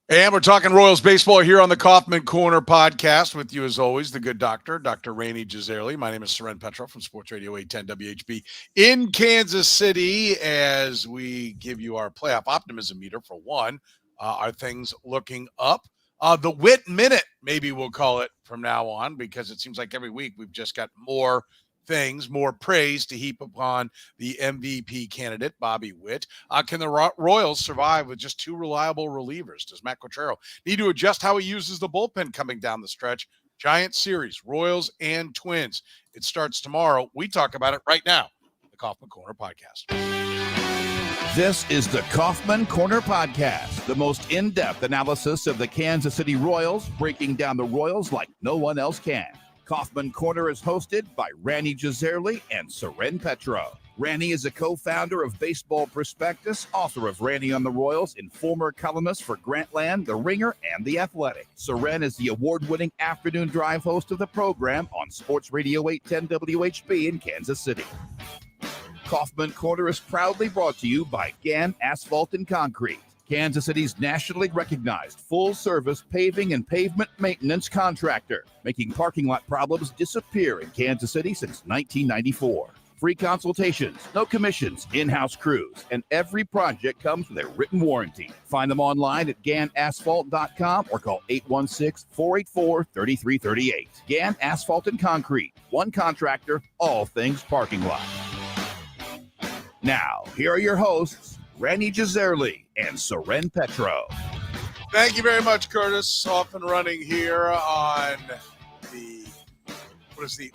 And we're talking Royals baseball here on the Kaufman Corner podcast with you, as always, the good doctor, Dr. Rany Jazayerli. My name is Soren Petro from Sports Radio 810 WHB in Kansas City as we give you our playoff optimism meter for one. Are things looking up? The Witt Minute, maybe we'll call it from now on, because it seems like every week we've just got more things, more praise to heap upon the MVP candidate, Bobby Witt. Can the Royals survive with just two reliable relievers? Does Matt Quatraro need to adjust how he uses the bullpen coming down the stretch? Giant series, Royals and Twins. It starts tomorrow. We talk about it right now. The Kaufman Corner Podcast. This is the Kaufman Corner Podcast, the most in-depth analysis of the Kansas City Royals, breaking down the Royals like no one else can. Kaufman Corner is hosted by Rany Jazayerli and Soren Petro. Rany is a co-founder of Baseball Prospectus, author of Rany on the Royals, and former columnist for Grantland, The Ringer, and The Athletic. Soren is the award-winning afternoon drive host of the program on Sports Radio 810 WHB in Kansas City. Kaufman Corner is proudly brought to you by Gann Asphalt and Concrete, Kansas City's nationally recognized full-service paving and pavement maintenance contractor, making parking lot problems disappear in Kansas City since 1994. Free consultations, no commissions, in-house crews, and every project comes with a written warranty. Find them online at GannAsphalt.com or call 816-484-3338. Gann Asphalt and Concrete, one contractor, all things parking lot. Now, here are your hosts, Rany Jazayerli and Soren Petro. Thank you very much, Curtis. Off and running here on the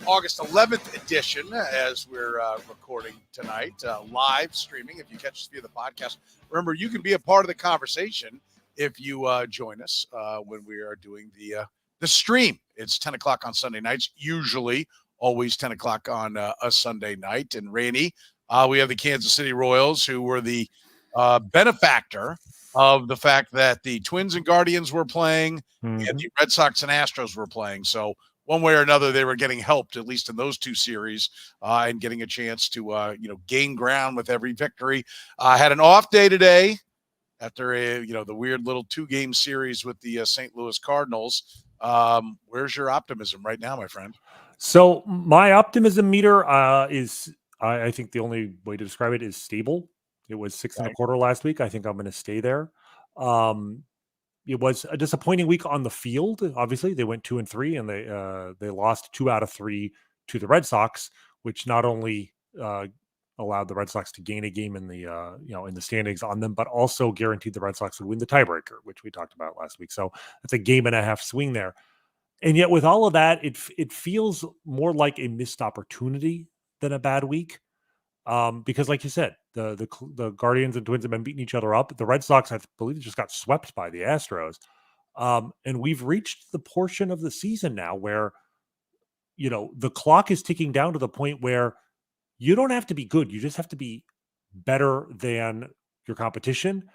August 11th edition as we're recording tonight, live streaming. If you catch us via the podcast, remember, you can be a part of the conversation if you join us when we are doing the stream. It's 10 o'clock on Sunday nights, usually always 10 o'clock on a Sunday night. And Rany, we have the Kansas City Royals, who were the benefactor of the fact that the Twins and Guardians were playing and the Red Sox and Astros were playing. So one way or another, they were getting helped, at least in those two series, and getting a chance to, gain ground with every victory. Had an off day today after the weird little 2-game series with the St. Louis Cardinals. Where's your optimism right now, my friend? So my optimism meter is, I think the only way to describe it is stable. It was 6.25 last week. I think I'm going to stay there. It was a disappointing week on the field. Obviously, they went 2-3, and they lost 2 out of 3 to the Red Sox, which not only allowed the Red Sox to gain a game in the in the standings on them, but also guaranteed the Red Sox would win the tiebreaker, which we talked about last week. So it's a 1.5 game swing there. And yet, with all of that, it feels more like a missed opportunity than a bad week. Because, like you said, the Guardians and Twins have been beating each other up. The Red Sox, I believe, just got swept by the Astros. And we've reached the portion of the season now where, the clock is ticking down to the point where you don't have to be good. You just have to be better than your competition.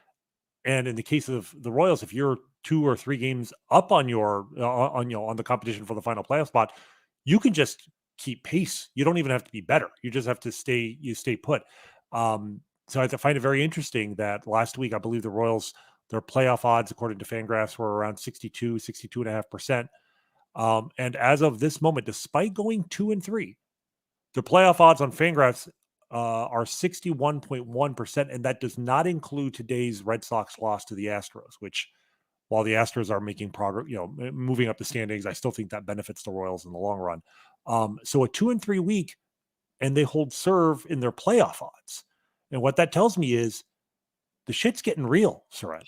And in the case of the Royals, if you're 2 or 3 games up on on the competition for the final playoff spot, you can just keep pace. You don't even have to be better. You just have to stay put. So I find it very interesting that last week, I believe the Royals, their playoff odds, according to Fangraphs, were around 62.5%. And as of this moment, despite going 2-3, the playoff odds on Fangraphs are 61.1%. And that does not include today's Red Sox loss to the Astros, which, while the Astros are making progress, moving up the standings, I still think that benefits the Royals in the long run. So a 2-3 week, and they hold serve in their playoff odds. And what that tells me is the shit's getting real, Soren.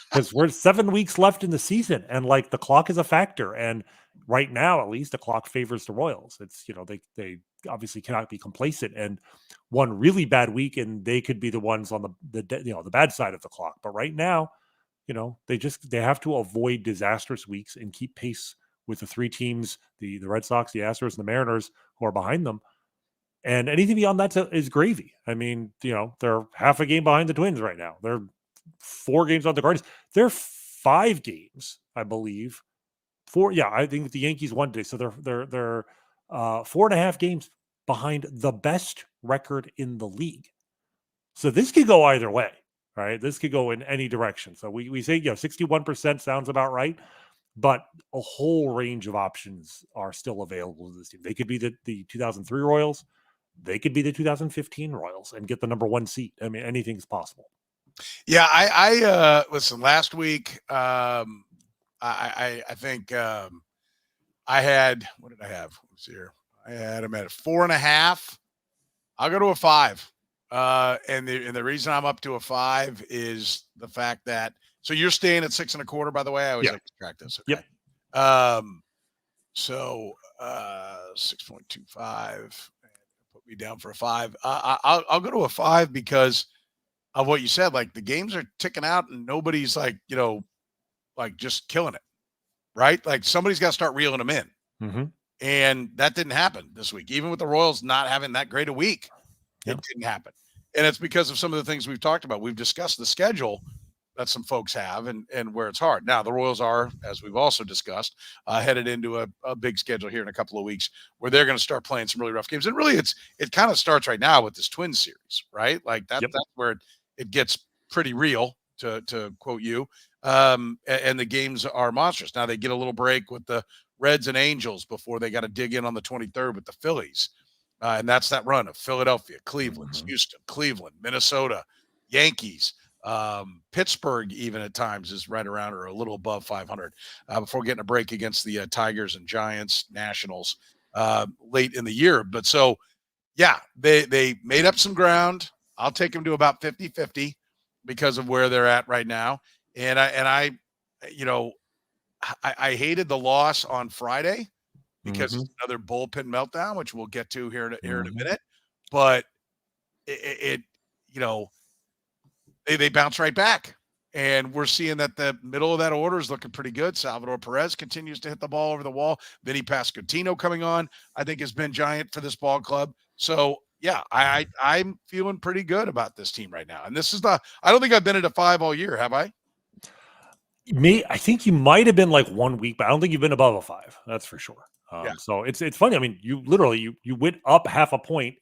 Because we're 7 weeks left in the season, and the clock is a factor. And right now, at least, the clock favors the Royals. It's they obviously cannot be complacent. And one really bad week, and they could be the ones on the bad side of the clock. But right now, they have to avoid disastrous weeks and keep pace with the 3 teams, the Red Sox, the Astros, and the Mariners, who are behind them. And anything beyond that is gravy. I mean, they're half a game behind the Twins right now. They're 4 games on the Guardians. They're 5 games, I believe. I think the Yankees won today. So they're 4.5 games behind the best record in the league. So this could go either way. right? This could go in any direction. So we say, 61% sounds about right, but a whole range of options are still available to this team. They could be the 2003 Royals. They could be the 2015 Royals and get the number 1 seat. I mean, anything's possible. Yeah, I listen. Last week, I think I had, what did I have? Let's see here. I had him at 4.5. I'll go to a 5. And the reason I'm up to a 5 is the fact that, so you're staying at 6.25, by the way. I always like to track this. Okay. Yep. So 6.25 put me down for a 5. I'll go to a 5 because of what you said. Like, the games are ticking out and nobody's like just killing it, right? Like, somebody's got to start reeling them in. Mm-hmm. And that didn't happen this week. Even with the Royals not having that great a week, it didn't happen. And it's because of some of the things we've talked about. We've discussed the schedule that some folks have and where it's hard. Now, the Royals are, as we've also discussed, headed into a big schedule here in a couple of weeks where they're going to start playing some really rough games. And really, it kind of starts right now with this Twins series, right? Like that's where it gets pretty real, to quote you. And the games are monstrous. Now they get a little break with the Reds and Angels before they got to dig in on the 23rd with the Phillies. And that's that run of Philadelphia, Cleveland, Houston, Cleveland, Minnesota, Yankees, Pittsburgh even at times is right around or a little above 500 before getting a break against the Tigers and Giants, Nationals late in the year. But so, yeah, they made up some ground. I'll take them to about 50-50 because of where they're at right now. And I hated the loss on Friday because it's another bullpen meltdown, which we'll get to here in a minute. But they bounce right back. And we're seeing that the middle of that order is looking pretty good. Salvador Perez continues to hit the ball over the wall. Vinny Pasquantino coming on, I think, has been giant for this ball club. So, yeah, I'm feeling pretty good about this team right now. And this is I don't think I've been at a 5 all year, have I? I think you might have been like 1 week, but I don't think you've been above a 5. That's for sure. So it's funny. I mean, you literally you went up half a point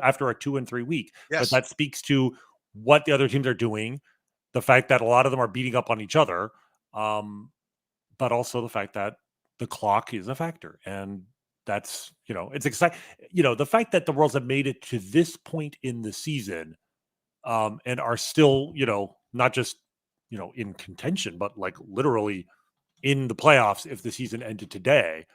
after a 2 and 3 week. Yes. But that speaks to what the other teams are doing, the fact that a lot of them are beating up on each other, but also the fact that the clock is a factor, and that's it's exciting. The fact that the Royals have made it to this point in the season, and are still not just in contention, but like literally in the playoffs if the season ended today.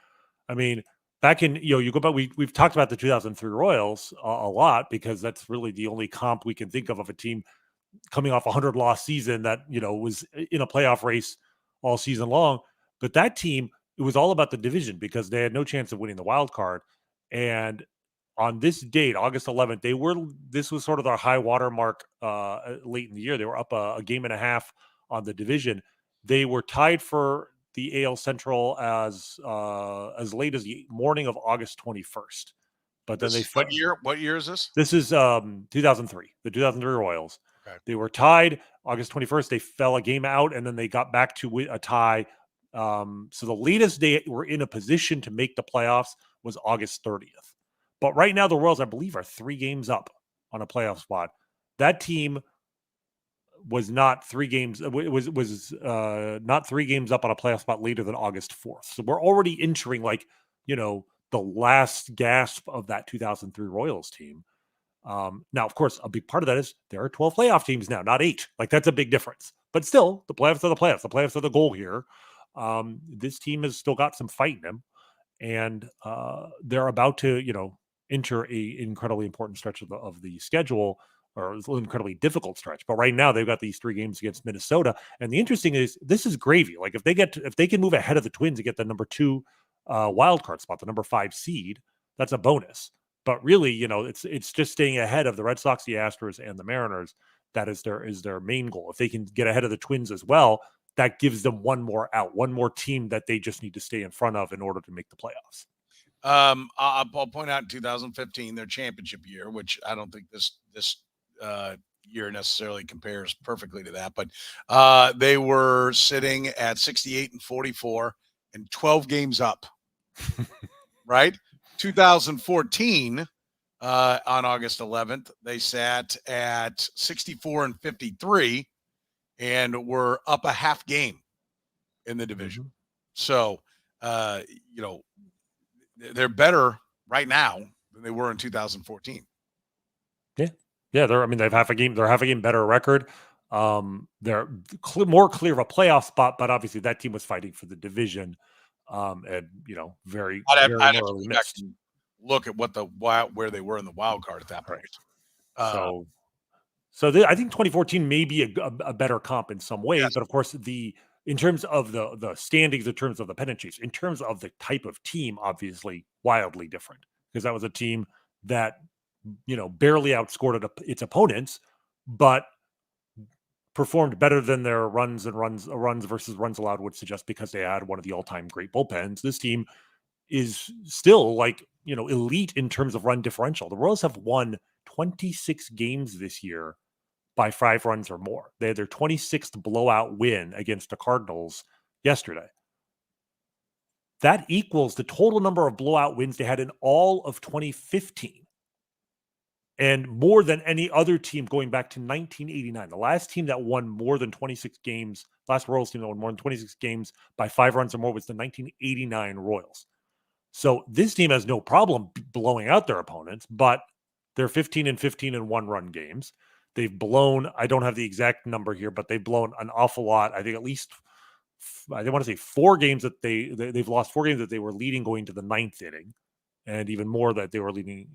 I mean, back in, you go back, we've talked about the 2003 Royals a lot because that's really the only comp we can think of a team coming off a 100-loss season that, was in a playoff race all season long. But that team, it was all about the division because they had no chance of winning the wild card. And on this date, August 11th, this was sort of their high water mark late in the year. They were up a game and a half on the division. They were tied for the AL Central as late as the morning of August 21st. But then What year is this? This is 2003, the 2003 Royals. Okay. They were tied August 21st. They fell a game out, and then they got back to a tie. So the latest they were in a position to make the playoffs was August 30th. But right now, the Royals, I believe, are 3 games up on a playoff spot. That team was not 3 games. Was not 3 games up on a playoff spot later than August 4th. So we're already entering the last gasp of that 2003 Royals team. Now, of course, a big part of that is there are 12 playoff teams now, not 8. Like, that's a big difference. But still, the playoffs are the playoffs. The playoffs are the goal here. This team has still got some fight in them, and they're about to, enter a incredibly important stretch of the schedule, or an incredibly difficult stretch. But right now, they've got these 3 games against Minnesota, and the interesting is this is gravy. Like, if they can move ahead of the Twins and get the number 2 wild card spot, the number 5 seed, that's a bonus. But really, it's just staying ahead of the Red Sox, the Astros, and the Mariners. That is their main goal. If they can get ahead of the Twins as well, that gives them one more out, one more team that they just need to stay in front of in order to make the playoffs. I'll point out in 2015, their championship year, which I don't think this year necessarily compares perfectly to that, but they were sitting at 68-44 and 12 games up, right? 2014, on August 11th. They sat at 64-53 and were up a half game in the division. Mm-hmm. So, they're better right now than they were in 2014. Yeah. They've half a game. They're half a game better record. They're more clear of a playoff spot, but obviously that team was fighting for the division. And very narrowly missed. Look at where they were in the wild card at that point. Right. I think 2014 may be a better comp in some ways, yes. But of course in terms of the standings, in terms of the pennant chase, in terms of the type of team, obviously wildly different, because that was a team that barely outscored its opponents, but performed better than their runs versus runs allowed would suggest, because they had one of the all-time great bullpens. This team is still elite in terms of run differential. The Royals have won 26 games this year by 5 runs or more. They had their 26th blowout win against the Cardinals yesterday. That equals the total number of blowout wins they had in all of 2015. And more than any other team going back to 1989. The last team that won more than 26 games, last Royals team that won more than 26 games by 5 runs or more was the 1989 Royals. So this team has no problem blowing out their opponents, but they're 15-15 in 1-run games. They've blown, I don't have the exact number here, but they've blown an awful lot. I think at least, I want to say 4 games that they've lost 4 games that they were leading going to the 9th inning, and even more that they were leading,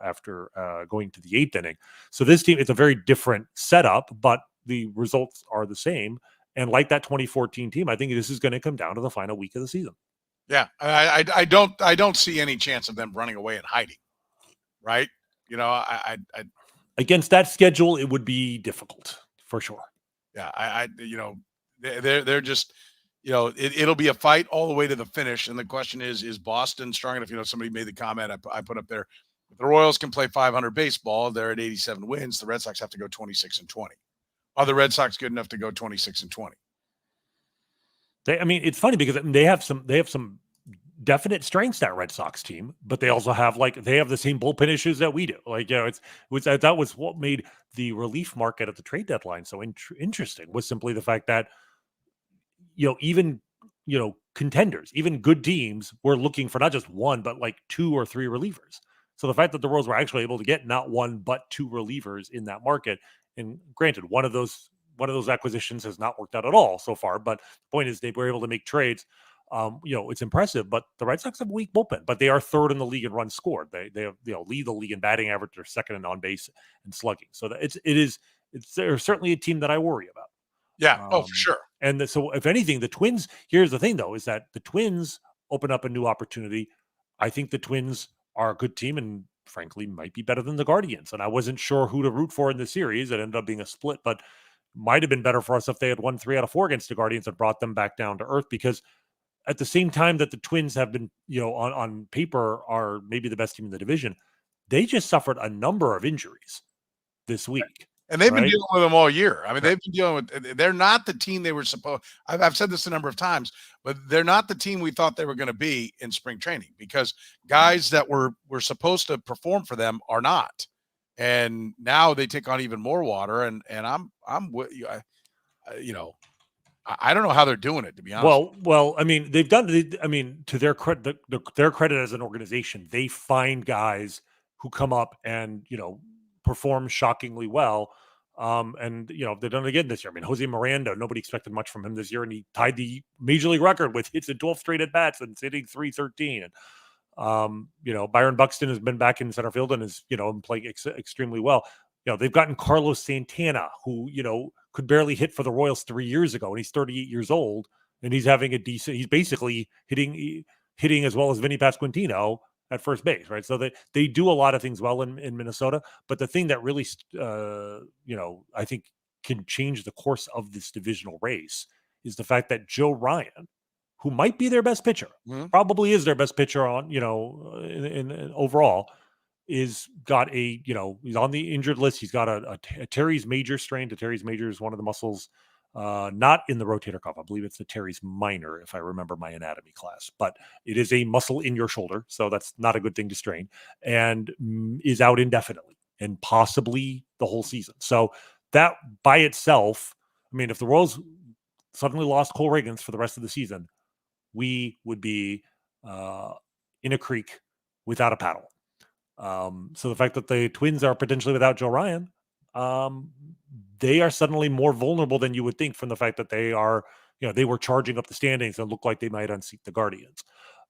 after going to the 8th inning. So this team, it's a very different setup, but the results are the same. And like that 2014 team, I think this is going to come down to the final week of the season. Yeah, I don't see any chance of them running away and hiding, right? Against that schedule, it would be difficult for sure. Yeah, they're just, it'll be a fight all the way to the finish. And the question is Boston strong enough? Somebody made the comment I put up there. If the Royals can play 500 baseball, they're at 87 wins. The Red Sox have to go 26-20. Are the Red Sox good enough to go 26-20? It's funny because they have some definite strengths, that Red Sox team, but they also have they have the same bullpen issues that we do. That was what made the relief market at the trade deadline so interesting, was simply the fact that even contenders, even good teams, were looking for not just one but 2 or 3 relievers. So the fact that the Royals were actually able to get not 1 but 2 relievers in that market, and granted, one of those acquisitions has not worked out at all so far, but the point is they were able to make trades. It's impressive, but the Red Sox have a weak bullpen, but they are 3rd in the league in runs scored. They lead the league in batting average. They're 2nd in on base and slugging. So they're certainly a team that I worry about. Yeah. For sure. And so if anything, the Twins, here's the thing though, is that the Twins open up a new opportunity. I think the Twins are a good team and frankly might be better than the Guardians. And I wasn't sure who to root for in the series. It ended up being a split, but might have been better for us if they had won 3 out of 4 against the Guardians and brought them back down to earth, because at the same time that the Twins have been, on paper are maybe the best team in the division, they just suffered a number of injuries this week. And they've been dealing with them all year. They've been dealing with, they're not the team they were supposed, I've said this a number of times, but they're not the team we thought they were going to be in spring training, because guys that were supposed to perform for them are not. And now they take on even more water. And I'm with you. I don't know how they're doing it, to be honest. Well, they've done. To their credit, their credit as an organization, they find guys who come up and perform shockingly well. And they've done it again this year. Jose Miranda, nobody expected much from him this year, and he tied the major league record with hits in 12 straight at bats and hitting .313. And Byron Buxton has been back in center field and is playing extremely well. They've gotten Carlos Santana, who could barely hit for the Royals 3 years ago, and he's 38 years old, and he's having he's basically hitting as well as Vinny Pasquantino at first base, right? So they do a lot of things well in Minnesota, but the thing that really I think can change the course of this divisional race is the fact that Joe Ryan, who might be their best pitcher, probably is their best pitcher on in overall, is got he's on the injured list. He's got a teres major strain. The teres major is one of the muscles not in the rotator cuff. I believe it's the teres minor, if I remember my anatomy class. But it is a muscle in your shoulder, so that's not a good thing to strain, and is out indefinitely and possibly the whole season. So that by itself, I mean, if the Royals suddenly lost Cole Riggins for the rest of the season, we would be in a creek without a paddle. So the fact that the Twins are potentially without Joe Ryan, they are suddenly more vulnerable than you would think from the fact that they are, they were charging up the standings and looked like they might unseat the Guardians.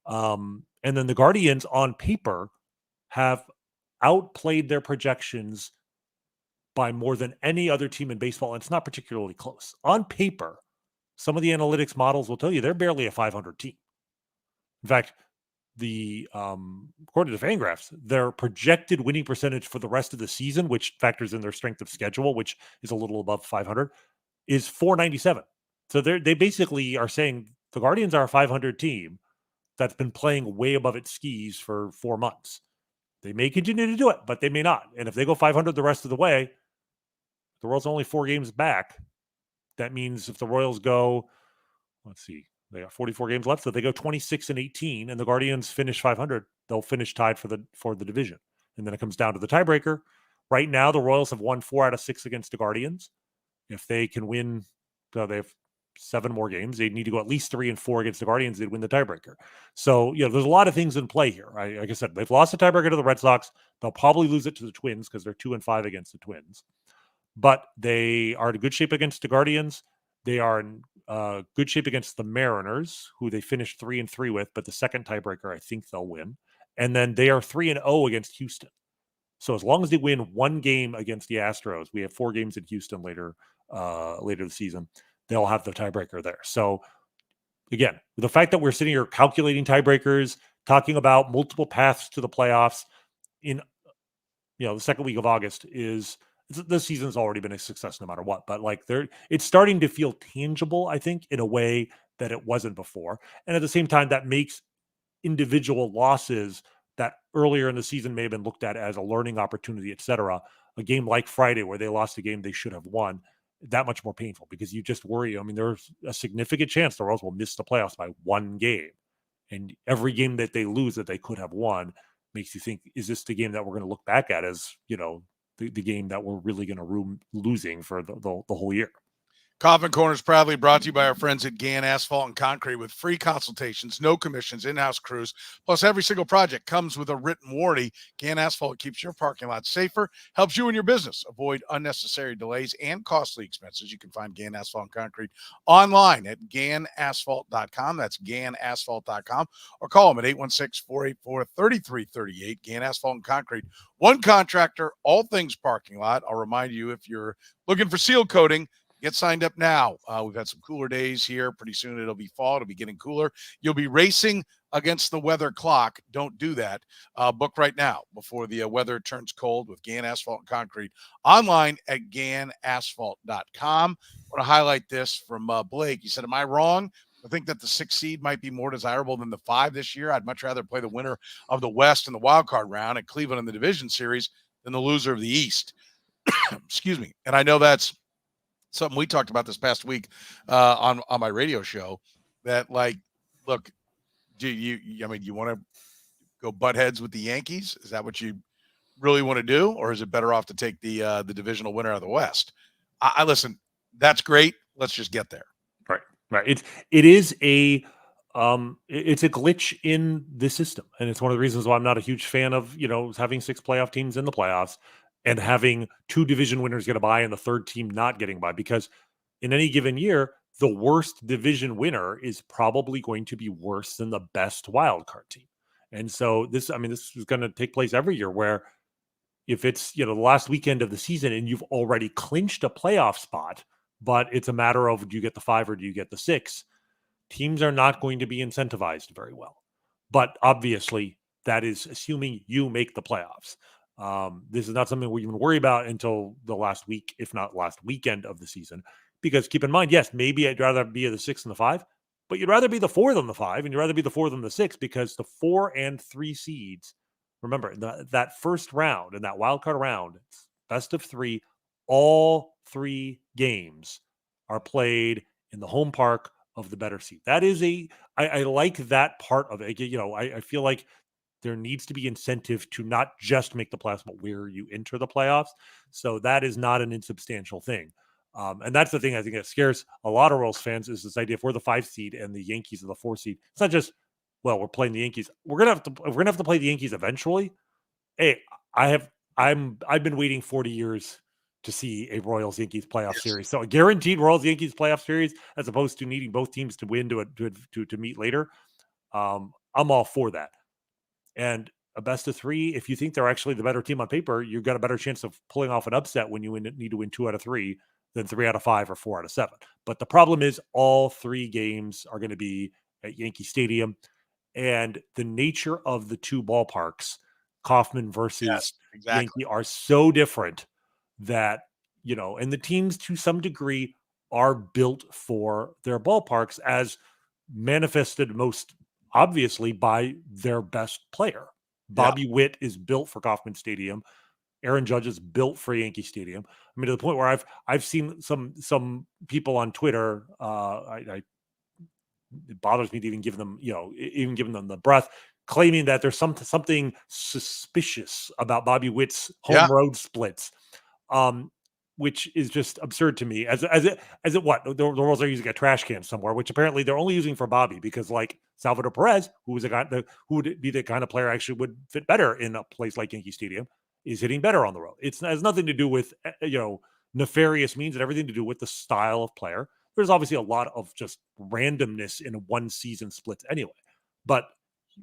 And then the Guardians on paper have outplayed their projections by more than any other team in baseball. And it's not particularly close. On paper, some of the analytics models will tell you they're barely a 500 team. In fact, according to Fangraphs, their projected winning percentage for the rest of the season, which factors in their strength of schedule, which is a little above 500, is 497. So they basically are saying the Guardians are a 500 team that's been playing way above its skis for 4 months. They may continue to do it, but they may not. And if they go 500 the rest of the way, the Royals are only 4 games back. That means if the Royals go, let's see, they got 44 games left. So they go 26-18, and the Guardians finish 500. They'll finish tied for the division, and then it comes down to the tiebreaker. Right now, the Royals have won 4 out of 6 against the Guardians. If they can win, so they have 7 more games. They need to go at least 3 and 4 against the Guardians. They'd win the tiebreaker. So there's a lot of things in play here. Like I said, they've lost the tiebreaker to the Red Sox. They'll probably lose it to the Twins because they're 2 and 5 against the Twins. But they are in good shape against the Guardians. They are in good shape against the Mariners, who they finished 3 and 3 with, but the second tiebreaker, I think they'll win. And then they are 3 and 0 against Houston. So as long as they win 1 game against the Astros, we have 4 games in Houston later this season, they'll have the tiebreaker there. So again, the fact that we're sitting here calculating tiebreakers, talking about multiple paths to the playoffs in the second week of August is. This season's already been a success no matter what, but it's starting to feel tangible, I think, in a way that it wasn't before. And at the same time, that makes individual losses that earlier in the season may have been looked at as a learning opportunity, et cetera. A game like Friday where they lost a game they should have won, that much more painful because you just worry. I mean, there's a significant chance the Royals will miss the playoffs by 1 game. And every game that they lose that they could have won makes you think, is this the game that we're going to look back at as, the game that we're really going to losing for the whole year? Coffin Corner is proudly brought to you by our friends at Gann Asphalt and Concrete with free consultations, no commissions, in-house crews. Plus, every single project comes with a written warranty. Gann Asphalt keeps your parking lot safer, helps you and your business avoid unnecessary delays and costly expenses. You can find Gann Asphalt and Concrete online at GannAsphalt.com. That's GannAsphalt.com. Or call them at 816-484-3338. Gann Asphalt and Concrete. One contractor, all things parking lot. I'll remind you, if you're looking for seal coating, get signed up now. We've had some cooler days here. Pretty soon it'll be fall. It'll be getting cooler. You'll be racing against the weather clock. Don't do that. Book right now before the weather turns cold with Gann Asphalt and Concrete online at GannAsphalt.com. I want to highlight this from Blake. He said, am I wrong? I think that the 6 seed might be more desirable than the 5 this year. I'd much rather play the winner of the West in the wild card round and Cleveland in the division series than the loser of the East. Excuse me. And I know that's something we talked about this past week on my radio show, that look, you want to go butt heads with the Yankees? Is that what you really want to do? Or is it better off to take the divisional winner of the West? I listen, that's great. Let's just get there. Right. It is a glitch in the system. And it's one of the reasons why I'm not a huge fan of, having 6 playoff teams in the playoffs and having 2 division winners get a bye and the third team not getting by, because in any given year, the worst division winner is probably going to be worse than the best wild card team. And so this is going to take place every year, where if it's, the last weekend of the season and you've already clinched a playoff spot, but it's a matter of, do you get the 5 or do you get the 6? Teams are not going to be incentivized very well. But obviously, that is assuming you make the playoffs. This is not something we even worry about until the last week, if not last weekend of the season. Because keep in mind, yes, maybe I'd rather be the 6 and the 5, but you'd rather be the 4 than the 5, and you'd rather be the 4 than the 6, because the 4 and 3 seeds, remember, that first round and that wild card round, best of 3, all 3 games are played in the home park of the better seed. That is I like that part of it. I feel like there needs to be incentive to not just make the playoffs, but where you enter the playoffs. So that is not an insubstantial thing. And that's the thing I think that scares a lot of Royals fans is this idea if we're the 5 seed and the Yankees are the 4 seed. It's not just, well, we're playing the Yankees. We're gonna have to play the Yankees eventually. Hey, I've been waiting 40 years to see a Royals Yankees playoff series. So a guaranteed Royals Yankees playoff series, as opposed to needing both teams to win to meet later. I'm all for that. And a best of 3, if you think they're actually the better team on paper, you've got a better chance of pulling off an upset when you need to win 2 out of 3 than 3 out of 5 or 4 out of 7. But the problem is all 3 games are going to be at Yankee Stadium, and the nature of the 2 ballparks, Kauffman versus Yankee, are so different that, and the teams to some degree are built for their ballparks, as manifested most obviously by their best player. Bobby Witt is built for Kauffman Stadium. Aaron Judge is built for Yankee Stadium. I mean, to the point where I've seen some people on Twitter. It bothers me to even give them, even giving them the breath, claiming that there's something suspicious about Bobby Witt's home road splits, which is just absurd to me. As it what the Royals are using a trash can somewhere, which apparently they're only using for Bobby because, like, Salvador Perez, who would be the kind of player actually would fit better in a place like Yankee Stadium, is hitting better on the road. It has nothing to do with nefarious means and everything to do with the style of player. There's obviously a lot of just randomness in a one season splits anyway, but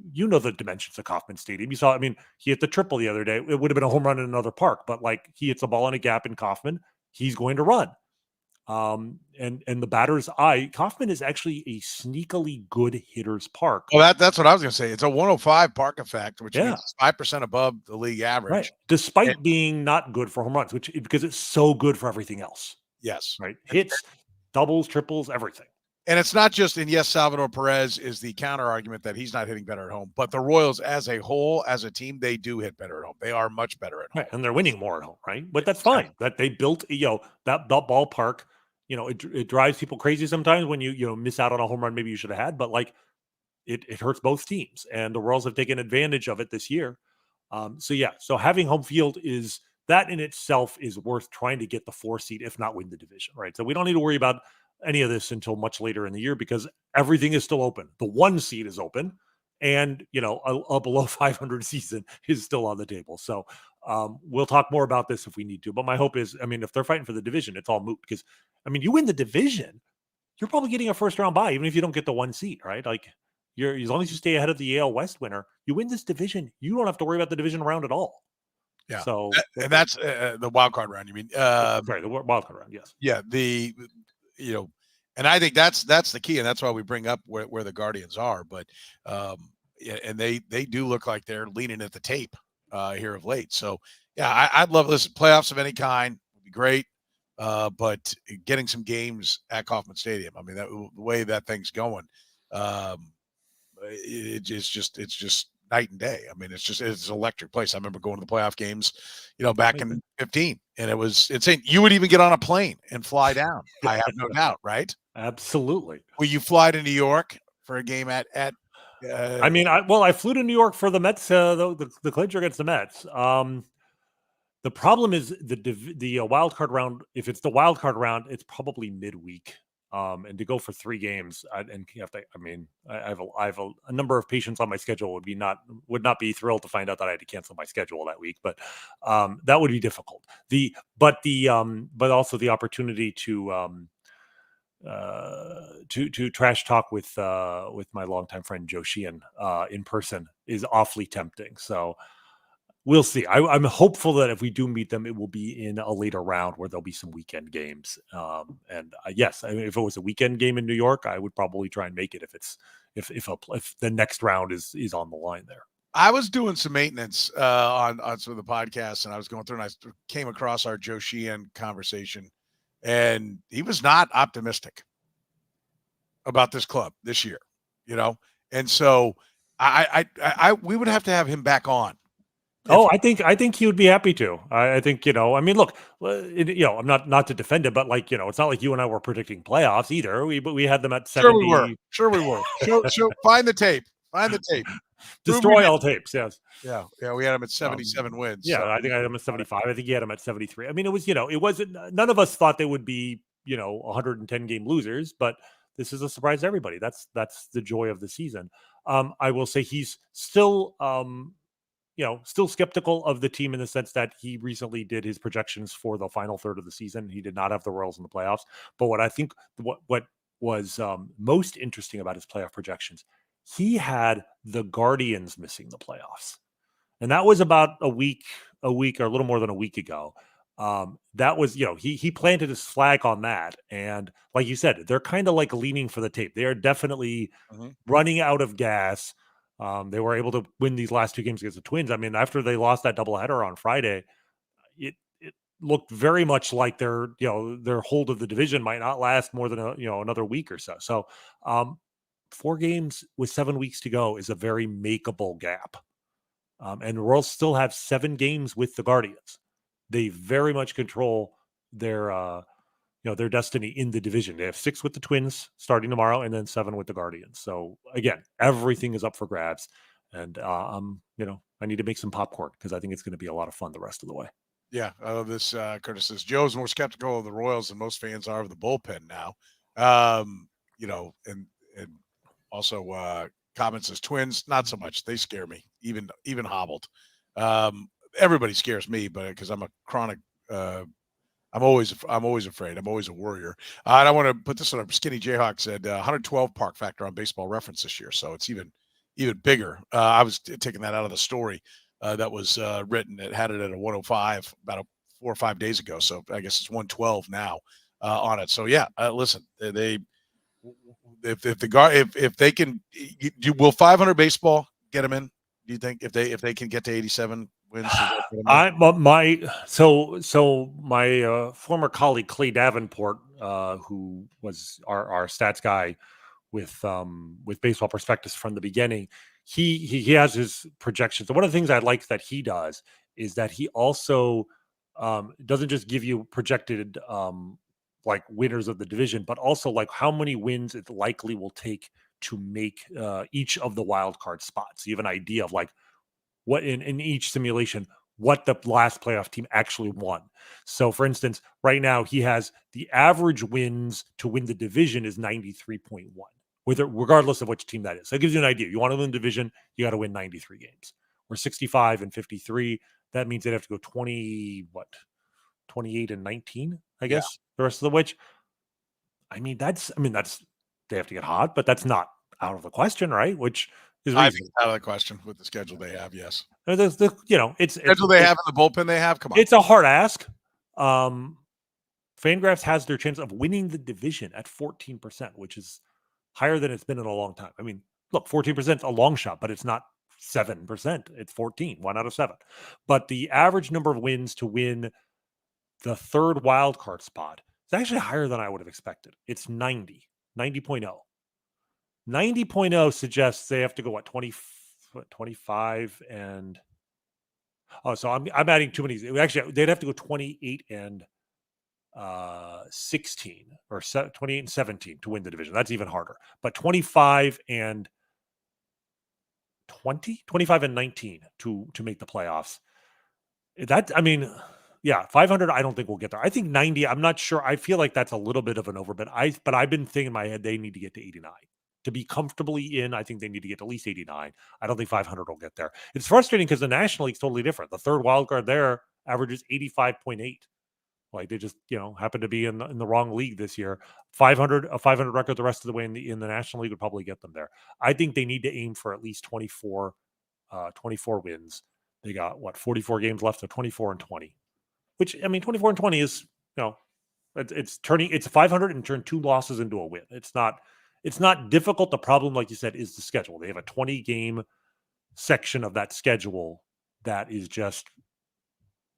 the dimensions of Kauffman Stadium. You saw, I mean, he hit the triple the other day. It would have been a home run in another park, but like, he hits a ball in a gap in Kauffman, he's going to run. And the batter's eye, Kauffman is actually a sneakily good hitter's park. Well, that's what I was going to say. It's a 105 park effect, which means it's 5% above the league average. Right. Despite being not good for home runs, because it's so good for everything else. Yes. Right. Hits, doubles, triples, everything. And it's not just, and yes, Salvador Perez is the counter argument that he's not hitting better at home, but the Royals as a whole, as a team, they do hit better at home. They are much better at home. Right. And they're winning more at home, right? But that's fine. That they built, that ballpark, it drives people crazy sometimes when you miss out on a home run maybe you should have had, but like, it hurts both teams. And the Royals have taken advantage of it this year. So having home field is, that in itself is worth trying to get the 4 seed, if not win the division, right? So we don't need to worry about any of this until much later in the year because everything is still open. The 1 seed is open, and a below 500 season is still on the table. So we'll talk more about this if we need to. But my hope is, I mean, if they're fighting for the division, it's all moot because, I mean, you win the division, you're probably getting a first round bye, even if you don't get the 1 seed, right? Like, as long as you stay ahead of the AL West winner, you win this division, you don't have to worry about the division round at all. Yeah. So, and that's the wild card round. You mean, right? The wild card round. Yes. Yeah. And I think that's the key, and that's why we bring up where the Guardians are. But and they do look like they're leaning at the tape here of late. So yeah, I'd love this playoffs of any kind would be great. But getting some games at Kauffman Stadium, I mean, the way that thing's going, it's just night and day. I mean, it's an electric place. I remember going to the playoff games, back in 2015, and it was insane. You would even get on a plane and fly down. I have no doubt, right? Absolutely. Will you fly to New York for a game at I mean, I flew to New York for the Mets, the clincher against the Mets. The problem is the wild card round. If it's the wild card round, it's probably midweek. And to go for 3 games, I have a number of patients on my schedule would not be thrilled to find out that I had to cancel my schedule that week, but that would be difficult. But also the opportunity to trash talk with my longtime friend Joe Sheehan in person is awfully tempting. So we'll see. I'm hopeful that if we do meet them, it will be in a later round where there'll be some weekend games. Yes, I mean, if it was a weekend game in New York, I would probably try and make it if the next round is on the line there. I was doing some maintenance on some of the podcasts, and I was going through, and I came across our Joe Sheehan conversation, and he was not optimistic about this club this year, and so we would have to have him back on I think he would be happy to. I think, I mean, look, I'm not to defend it, but like, it's not like you and I were predicting playoffs either. We had them at 70. Sure we were. Show, find the tape. Find the tape. Destroy all tapes. Yes. Yeah. We had them at 77 wins. Yeah, so. I think I had them at 75. I think he had them at 73. I mean, it was, it wasn't. None of us thought they would be, 110 game losers, but this is a surprise to everybody. That's the joy of the season. I will say he's still. Still skeptical of the team in the sense that he recently did his projections for the final third of the season. He did not have the Royals in the playoffs. But what I think what was most interesting about his playoff projections, he had the Guardians missing the playoffs. And that was about a week or a little more than a week ago. That was, he planted his flag on that. And like you said, they're kind of like leaning for the tape. They are definitely running out of gas. They were able to win these last two games against the Twins. I mean, after they lost that doubleheader on Friday, it looked very much like their hold of the division might not last more than another week or so. So, 4 games with 7 weeks to go is a very makeable gap. And the Royals still have 7 games with the Guardians. They very much control their destiny in the division. They have 6 with the Twins starting tomorrow and then 7 with the Guardians. So again, everything is up for grabs. And, I need to make some popcorn because I think it's going to be a lot of fun the rest of the way. Yeah. I love this. Curtis says Joe's more skeptical of the Royals than most fans are of the bullpen now. And also comments as Twins, not so much. They scare me, even hobbled. Everybody scares me, but because I'm a chronic, I'm always afraid. I'm always a worrier. And I want to put this on. Skinny Jayhawk said 112 park factor on Baseball Reference this year, so it's even bigger. I was taking that out of the story that was written. It had it at a 105 about 4 or 5 days ago, so I guess it's 112 now on it. So yeah, listen, if they can, will 500 baseball get them in? Do you think if they can get to 87 wins? My former colleague Clay Davenport, who was our stats guy with Baseball Prospectus from the beginning, he has his projections. And one of the things I like that he does is that he also doesn't just give you projected like winners of the division, but also like how many wins it likely will take to make each of the wild card spots. So you have an idea of like what in each simulation, what the last playoff team actually won. So for instance, right now he has the average wins to win the division is 93.1, regardless of which team that is. So it gives you an idea. You want to win the division, you got to win 93 games. We're 65 and 53. That means they'd have to go 28 and 19, I guess. Yeah. The rest of which, that's they have to get hot, but that's not out of the question, right? Which is I think it's out of the question with the schedule they have. Yes, it's schedule they have in the bullpen they have. Come on, it's a hard ask. Fangraphs has their chance of winning the division at 14%, which is higher than it's been in a long time. I mean, look, 14% is a long shot, but it's not 7%. It's 14, 1 out of 7. But the average number of wins to win the third wild card spot is actually higher than I would have expected. It's 90.0. 90.0 suggests they have to go 25 and so I'm adding too many. Actually, they'd have to go 28 and 16 or 28 and 17 to win the division. That's even harder. But 25 and 25 and 19 to make the playoffs. That, 500, I don't think we'll get there. I think 90, I'm not sure. I feel like that's a little bit of an overbid. But I've been thinking in my head, they need to get to 89. To be comfortably in, I think they need to get to at least 89. I don't think 500 will get there. It's frustrating because the National League's totally different. The third wild card there averages 85.8. Like they just, happen to be in the wrong league this year. A 500 record the rest of the way in the National League would probably get them there. I think they need to aim for at least 24 wins. They got 44 games left, so 24 and 20. Which 24 and 20 is, it's 500 and turn 2 losses into a win. It's not difficult. The problem, like you said, is the schedule. They have a 20-game section of that schedule that is just,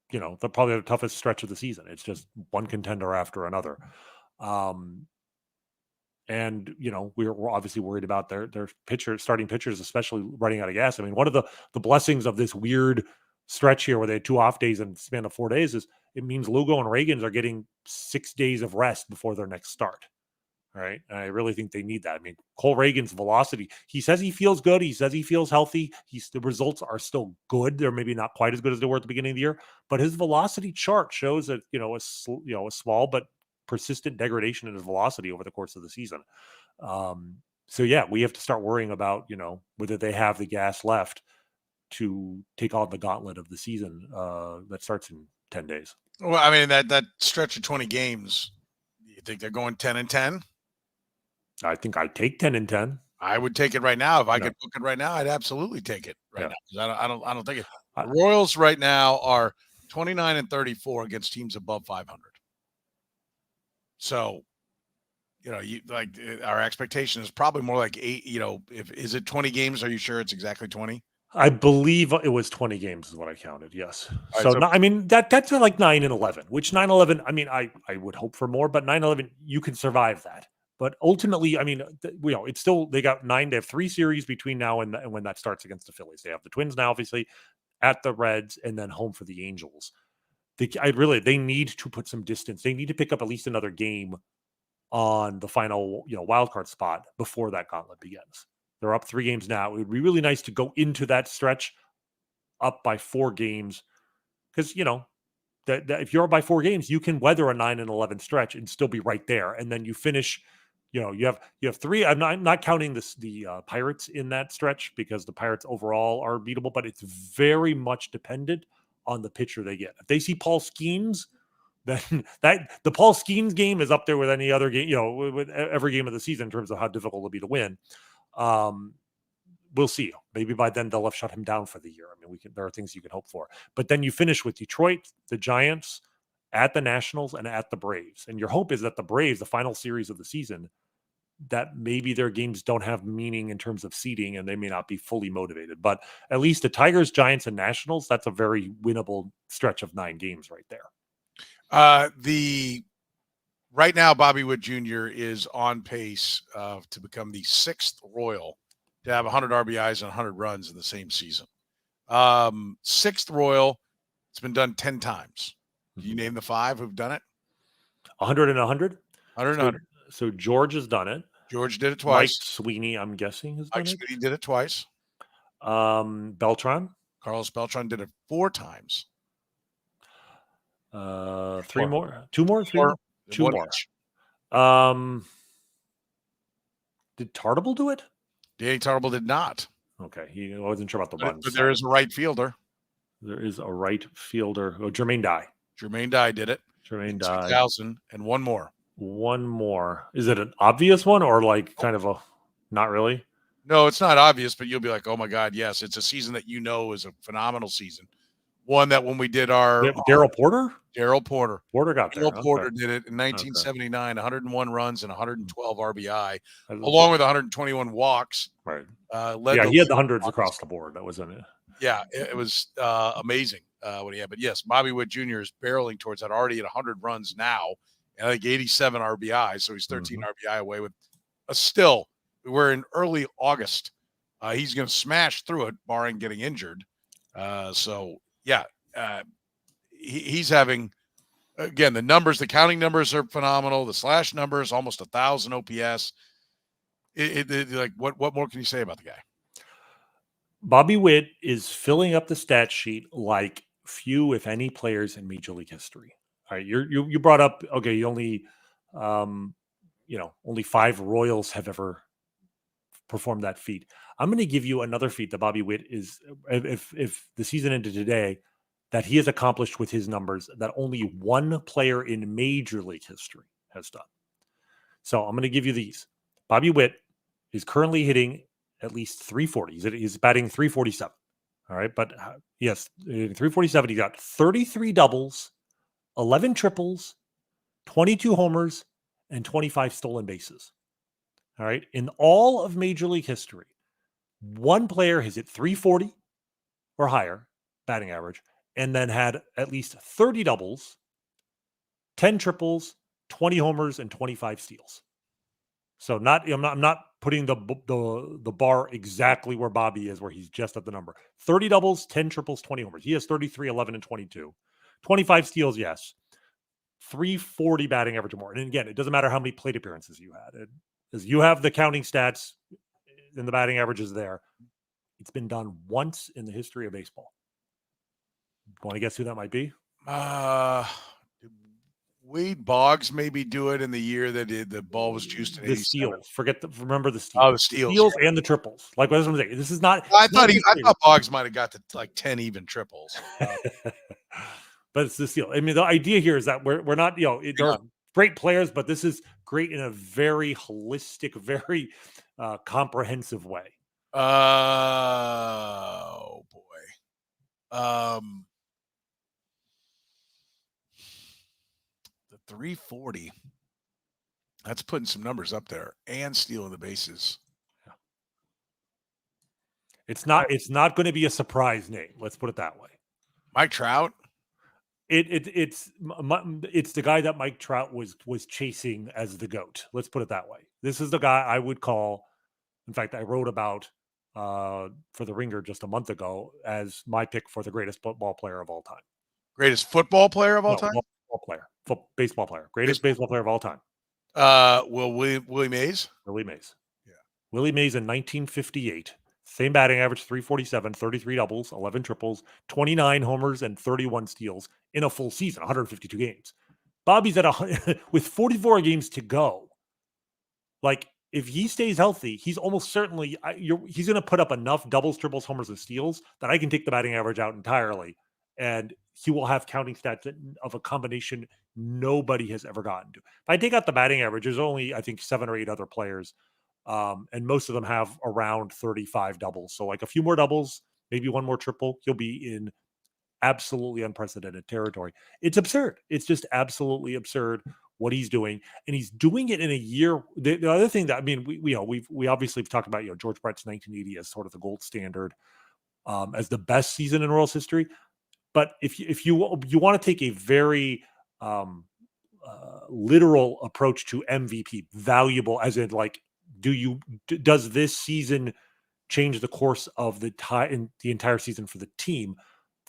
probably the toughest stretch of the season. It's just one contender after another. And, we're obviously worried about their starting pitchers, especially running out of gas. One of the blessings of this weird stretch here where they had 2 off days in the span of 4 days, is it means Lugo and Reagans are getting 6 days of rest before their next start. All right. And I really think they need that. I mean, Cole Reagan's velocity, he says he feels good. He says he feels healthy. The results are still good. They're maybe not quite as good as they were at the beginning of the year, but his velocity chart shows that, a small but persistent degradation in his velocity over the course of the season. So yeah, we have to start worrying about, whether they have the gas left to take on the gauntlet of the season that starts in 10 days. Well, I mean, that stretch of 20 games, you think they're going 10-10? I think I'd take 10-10. I would take it right now. If I could book it right now, I'd absolutely take it right now. 'Cause I don't think it. The Royals right now are 29-34 against teams above 500. So, our expectation is probably more like 8. Is it 20 games? Are you sure it's exactly 20? I believe it was 20 games is what I counted. Yes. Right, So I mean, that's like 9-11, which 9-11, I mean, I would hope for more, but 9-11, you can survive that. But ultimately, I mean, it's still, they got 9. They have 3 series between now and when that starts against the Phillies. They have the Twins now, obviously, at the Reds, and then home for the Angels. They need to put some distance. They need to pick up at least another game on the final, wild card spot before that gauntlet begins. They're up 3 games now. It would be really nice to go into that stretch up by 4 games, because that if you're up by 4 games, you can weather a 9-11 stretch and still be right there. And then you finish. You have 3. I'm not counting the Pirates in that stretch, because the Pirates overall are beatable, but it's very much dependent on the pitcher they get. If they see Paul Skeens, then the Paul Skeens game is up there with any other game, with every game of the season in terms of how difficult it'll be to win. We'll see. Maybe by then they'll have shut him down for the year. I mean, there are things you can hope for. But then you finish with Detroit, the Giants, at the Nationals, and at the Braves. And your hope is that the Braves, the final series of the season, that maybe their games don't have meaning in terms of seeding and they may not be fully motivated. But at least the Tigers, Giants, and Nationals, that's a very winnable stretch of 9 games right there. Right now, Bobby Witt Jr. is on pace to become the 6th Royal to have 100 RBIs and 100 runs in the same season. 6th Royal, it's been done 10 times. Can you name the 5 who've done it? 100 and 100? 100 and 100. So George has done it. George did it twice. Mike Sweeney, I'm guessing, has done it. Mike Sweeney did it twice. Beltran? Carlos Beltran did it 4 times. 3 more? 2 more? 3 more? 2 more. Did Tartable do it? Danny Tartable did not. Okay. I wasn't sure about the runs. But there is a right fielder. There is a right fielder. Oh, Jermaine Dye. Jermaine Dye did it. Jermaine Dye. 2000, and 1 more. 1 more. Is it an obvious one or like kind of a not really? No, it's not obvious, but you'll be like, oh my God, yes. It's a season that is a phenomenal season. One that when we did our Darryl Porter? Darryl Porter. Porter got there. Darryl Porter did it in 1979, 101 runs and 112 RBI, along with 121 walks. Right. He had the hundreds across the board. That was in it. Yeah, it was amazing what he had. But yes, Bobby Witt Jr. is barreling towards that, already at 100 runs now, and I think 87 RBI. So he's 13 RBI away with still. We're in early August. He's going to smash through it, barring getting injured. He's having, again, the counting numbers are phenomenal. The slash numbers, almost 1,000 OPS. What more can you say about the guy? Bobby Witt is filling up the stat sheet like few, if any, players in Major League history. All right, you brought up, okay, only 5 Royals have ever performed that feat. I'm going to give you another feat that Bobby Witt is, if the season ended today, that he has accomplished with his numbers that only 1 player in Major League history has done. So I'm going to give you these. Bobby Witt is currently hitting at least 340. He's batting 347. All right. But yes, in 347, he got 33 doubles, 11 triples, 22 homers, and 25 stolen bases. All right. In all of Major League history, 1 player has hit 340 or higher batting average, and then had at least 30 doubles, 10 triples, 20 homers, and 25 steals. So I'm not putting the bar exactly where Bobby is, where he's just at the number. 30 doubles, 10 triples, 20 homers. He has 33, 11, and 22. 25 steals, yes. 340 batting average or more. And again, it doesn't matter how many plate appearances you had. As you have the counting stats and the batting average is there. It's been done once in the history of baseball. Want to guess who that might be? Wade Boggs maybe do it in the year that the ball was juiced in the 87. steals. Remember the steals. Oh, the steals. The steals and the triples. Like what I'm saying. This is not. I thought Boggs might have got to like 10 even triples. But it's the steal. I mean, the idea here is that we're not, they're great players, but this is great in a very holistic, very comprehensive way. Oh boy. The 340. That's putting some numbers up there and stealing the bases. Yeah. It's not going to be a surprise name. Let's put it that way. Mike Trout. It's the guy that Mike Trout was chasing as the GOAT. Let's put it that way. This is the guy I would call. In fact, I wrote about for the Ringer just a month ago as my pick for the greatest football player of all time. Greatest football player of all time? Baseball player. Greatest baseball player of all time. Willie Mays? Willie Mays. Yeah. Willie Mays in 1958. Same batting average, 347, 33 doubles, 11 triples, 29 homers, and 31 steals in a full season, 152 games. Bobby's with 44 games to go. Like, if he stays healthy, he's almost certainly he's going to put up enough doubles, triples, homers, and steals that I can take the batting average out entirely, and he will have counting stats of a combination nobody has ever gotten to. If I take out the batting average, there's only, I think, 7 or 8 other players, and most of them have around 35 doubles. So like a few more doubles, maybe one more triple, he'll be in absolutely unprecedented territory. It's absurd. It's just absolutely absurd what he's doing, and he's doing it in a year. The other thing that, I mean, we obviously have talked about, George Brett's 1980 as sort of the gold standard, as the best season in Royals history. But if you want to take a very literal approach to MVP, valuable as in like, does this season change the course of the entire season for the team?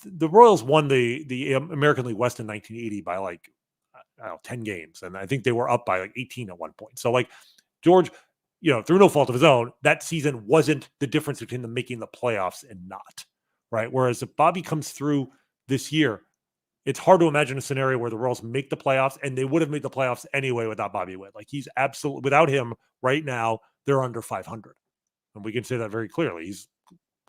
The Royals won the American League West in 1980 by like 10 games, and I think they were up by like 18 at one point. So like George, through no fault of his own, that season wasn't the difference between them making the playoffs and not, right? Whereas if Bobby comes through this year, it's hard to imagine a scenario where the Royals make the playoffs, and they would have made the playoffs anyway without Bobby Witt. Like, he's absolutely, without him right now, they're under 500. And we can say that very clearly. He's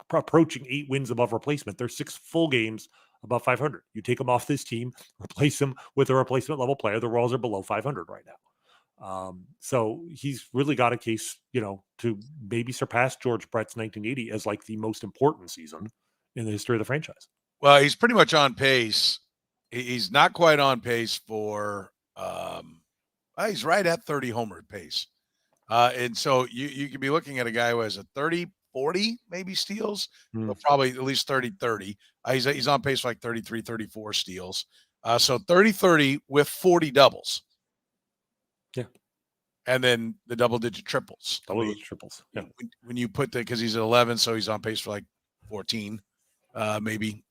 approaching 8 wins above replacement. They're 6 full games above 500. You take him off this team, replace him with a replacement level player. The Royals are below 500 right now. So he's really got a case, to maybe surpass George Brett's 1980 as like the most important season in the history of the franchise. Well, he's pretty much on pace. He's not quite on pace for, he's right at 30 homer pace. And so you could be looking at a guy who has a 30, 40 maybe steals, but probably at least 30. He's on pace for like 33, 34 steals. So 30 with 40 doubles. Yeah. And then the double-digit triples. Triples. Yeah. When you put because he's at 11, so he's on pace for like 14, maybe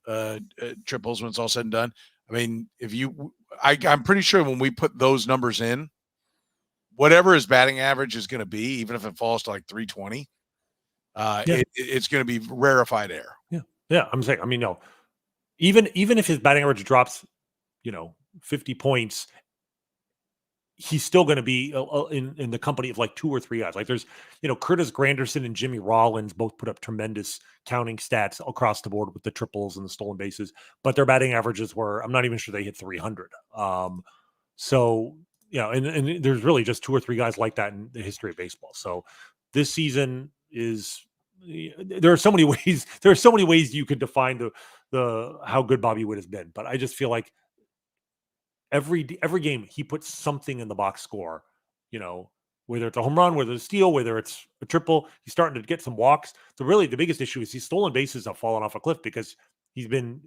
triples when it's all said and done. I mean, I'm pretty sure when we put those numbers in, whatever his batting average is going to be, even if it falls to like 320, it's going to be rarefied air. Yeah. Yeah. I'm saying, no, even if his batting average drops, 50 points, he's still going to be in the company of like 2 or 3 guys. Like there's, Curtis Granderson and Jimmy Rollins both put up tremendous counting stats across the board with the triples and the stolen bases, but their batting averages were, I'm not even sure they hit 300. So, and there's really just 2 or 3 guys like that in the history of baseball. So this season there are so many ways you could define the how good Bobby Witt has been, but I just feel like every game he puts something in the box score, whether it's a home run, whether it's a steal, whether it's a triple. He's starting to get some walks. The biggest issue is his stolen bases have fallen off a cliff because he's been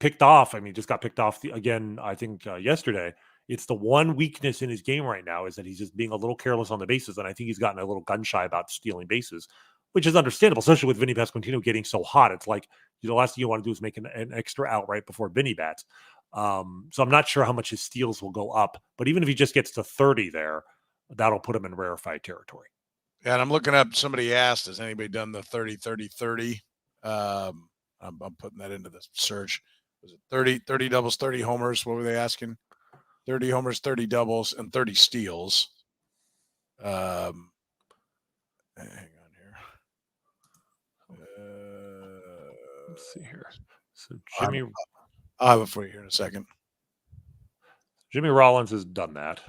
picked off. I mean, just got picked off again, I think yesterday. It's the one weakness in his game right now is that he's just being a little careless on the bases. And I think he's gotten a little gun shy about stealing bases, which is understandable, especially with Vinny Pasquantino getting so hot. It's like, the last thing you want to do is make an extra out right before Vinny bats. So I'm not sure how much his steals will go up, but even if he just gets to 30 there, that'll put him in rarefied territory. And I'm looking up, somebody asked, has anybody done the 30-30-30? I'm putting that into the search. Was it 30 doubles, 30 homers? What were they asking? 30 homers, 30 doubles, and 30 steals. Hang on here. Let's see here. So Jimmy, I'll have it for you here in a second. Jimmy Rollins has done that,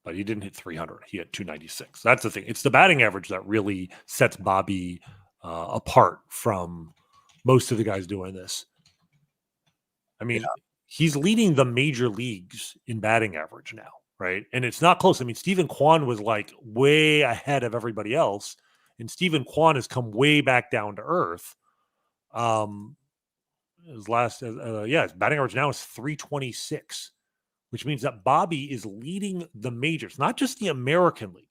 but he didn't hit 300. He hit 296. That's the thing. It's the batting average that really sets Bobby apart from most of the guys doing this. I mean, he's leading the major leagues in batting average now, right? And it's not close. I mean, Stephen Kwan was like way ahead of everybody else, and Stephen Kwan has come way back down to earth. His batting average now is 326, which means that Bobby is leading the majors, not just the American League.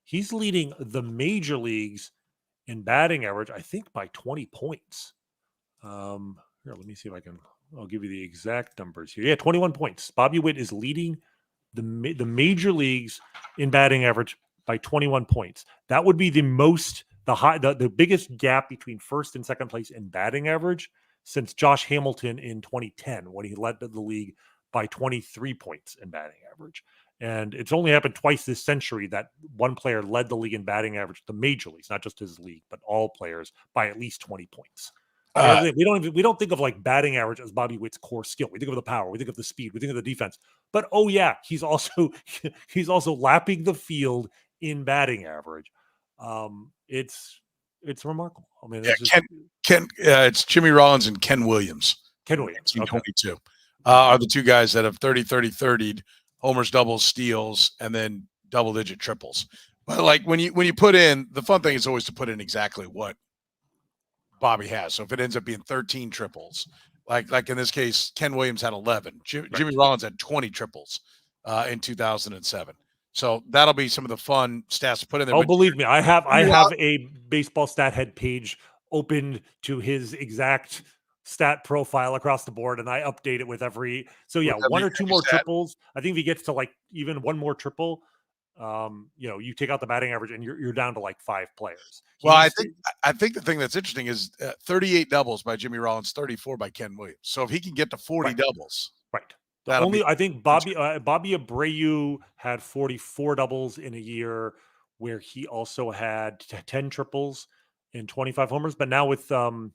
He's leading the major leagues in batting average, I think, by 20 points. Here, let me see if I'll give you the exact numbers here. Yeah, 21 points. Bobby Witt is leading the major leagues in batting average by 21 points. That would be the biggest gap between first and second place in batting average since Josh Hamilton in 2010, when he led the league by 23 points in batting average. And it's only happened twice this century that one player led the league in batting average, the major leagues, not just his league, but all players, by at least 20 points. We don't think of like batting average as Bobby Witt's core skill. We think of the power, we think of the speed, we think of the defense. But he's also lapping the field in batting average. It's remarkable. I mean, it's Jimmy Rollins and Ken Williams. Ken Williams, 22 are the two guys that have 30-30-30'd homers, doubles, steals, and then double-digit triples. But like when you put in, the fun thing is always to put in exactly what Bobby has. So if it ends up being 13 triples, like in this case, Ken Williams had 11. Jimmy Rollins had 20 triples in 2007. So that'll be some of the fun stats to put in there. Oh, believe me, I have a baseball stat head page open to his exact stat profile across the board, and I update it with every. So yeah, one or two more triples. I think if he gets to like even one more triple, you take out the batting average and you're down to like 5 players. Well, I think the thing that's interesting is 38 doubles by Jimmy Rollins, 34 by Ken Williams. So if he can get to 40 doubles, right. I think Bobby Abreu had 44 doubles in a year where he also had 10 triples and 25 homers. But now with Bobby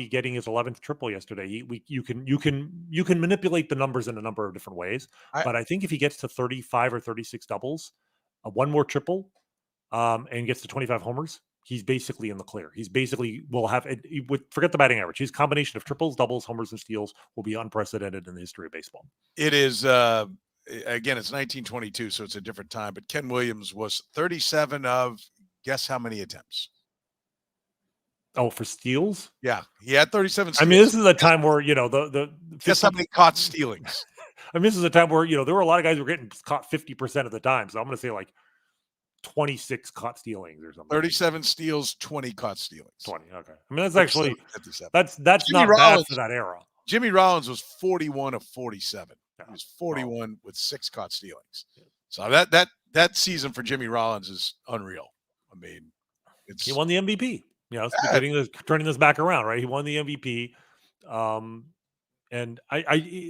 getting his 11th triple yesterday, you can manipulate the numbers in a number of different ways. But I think if he gets to 35 or 36 doubles, one more triple, and gets to 25 homers, he's basically in the clear. He's basically forget the batting average. His combination of triples, doubles, homers, and steals will be unprecedented in the history of baseball. It is, again, it's 1922, so it's a different time. But Ken Williams was 37 of, guess how many attempts? Oh, for steals? Yeah, he had 37 steals. I mean, this is a time where, guess how many caught stealings? I mean, this is a time where, there were a lot of guys who were getting caught 50% of the time. So I'm going to say like 26 caught stealings or something. 37 steals, 20 caught stealings. 20, okay. I mean, that's actually 57. That's not bad for that era. Jimmy Rollins was 41 of 47. Yeah. He was 41 with 6 caught stealings. So that season for Jimmy Rollins is unreal. I mean, he won the MVP. Turning this back around, right? He won the MVP. And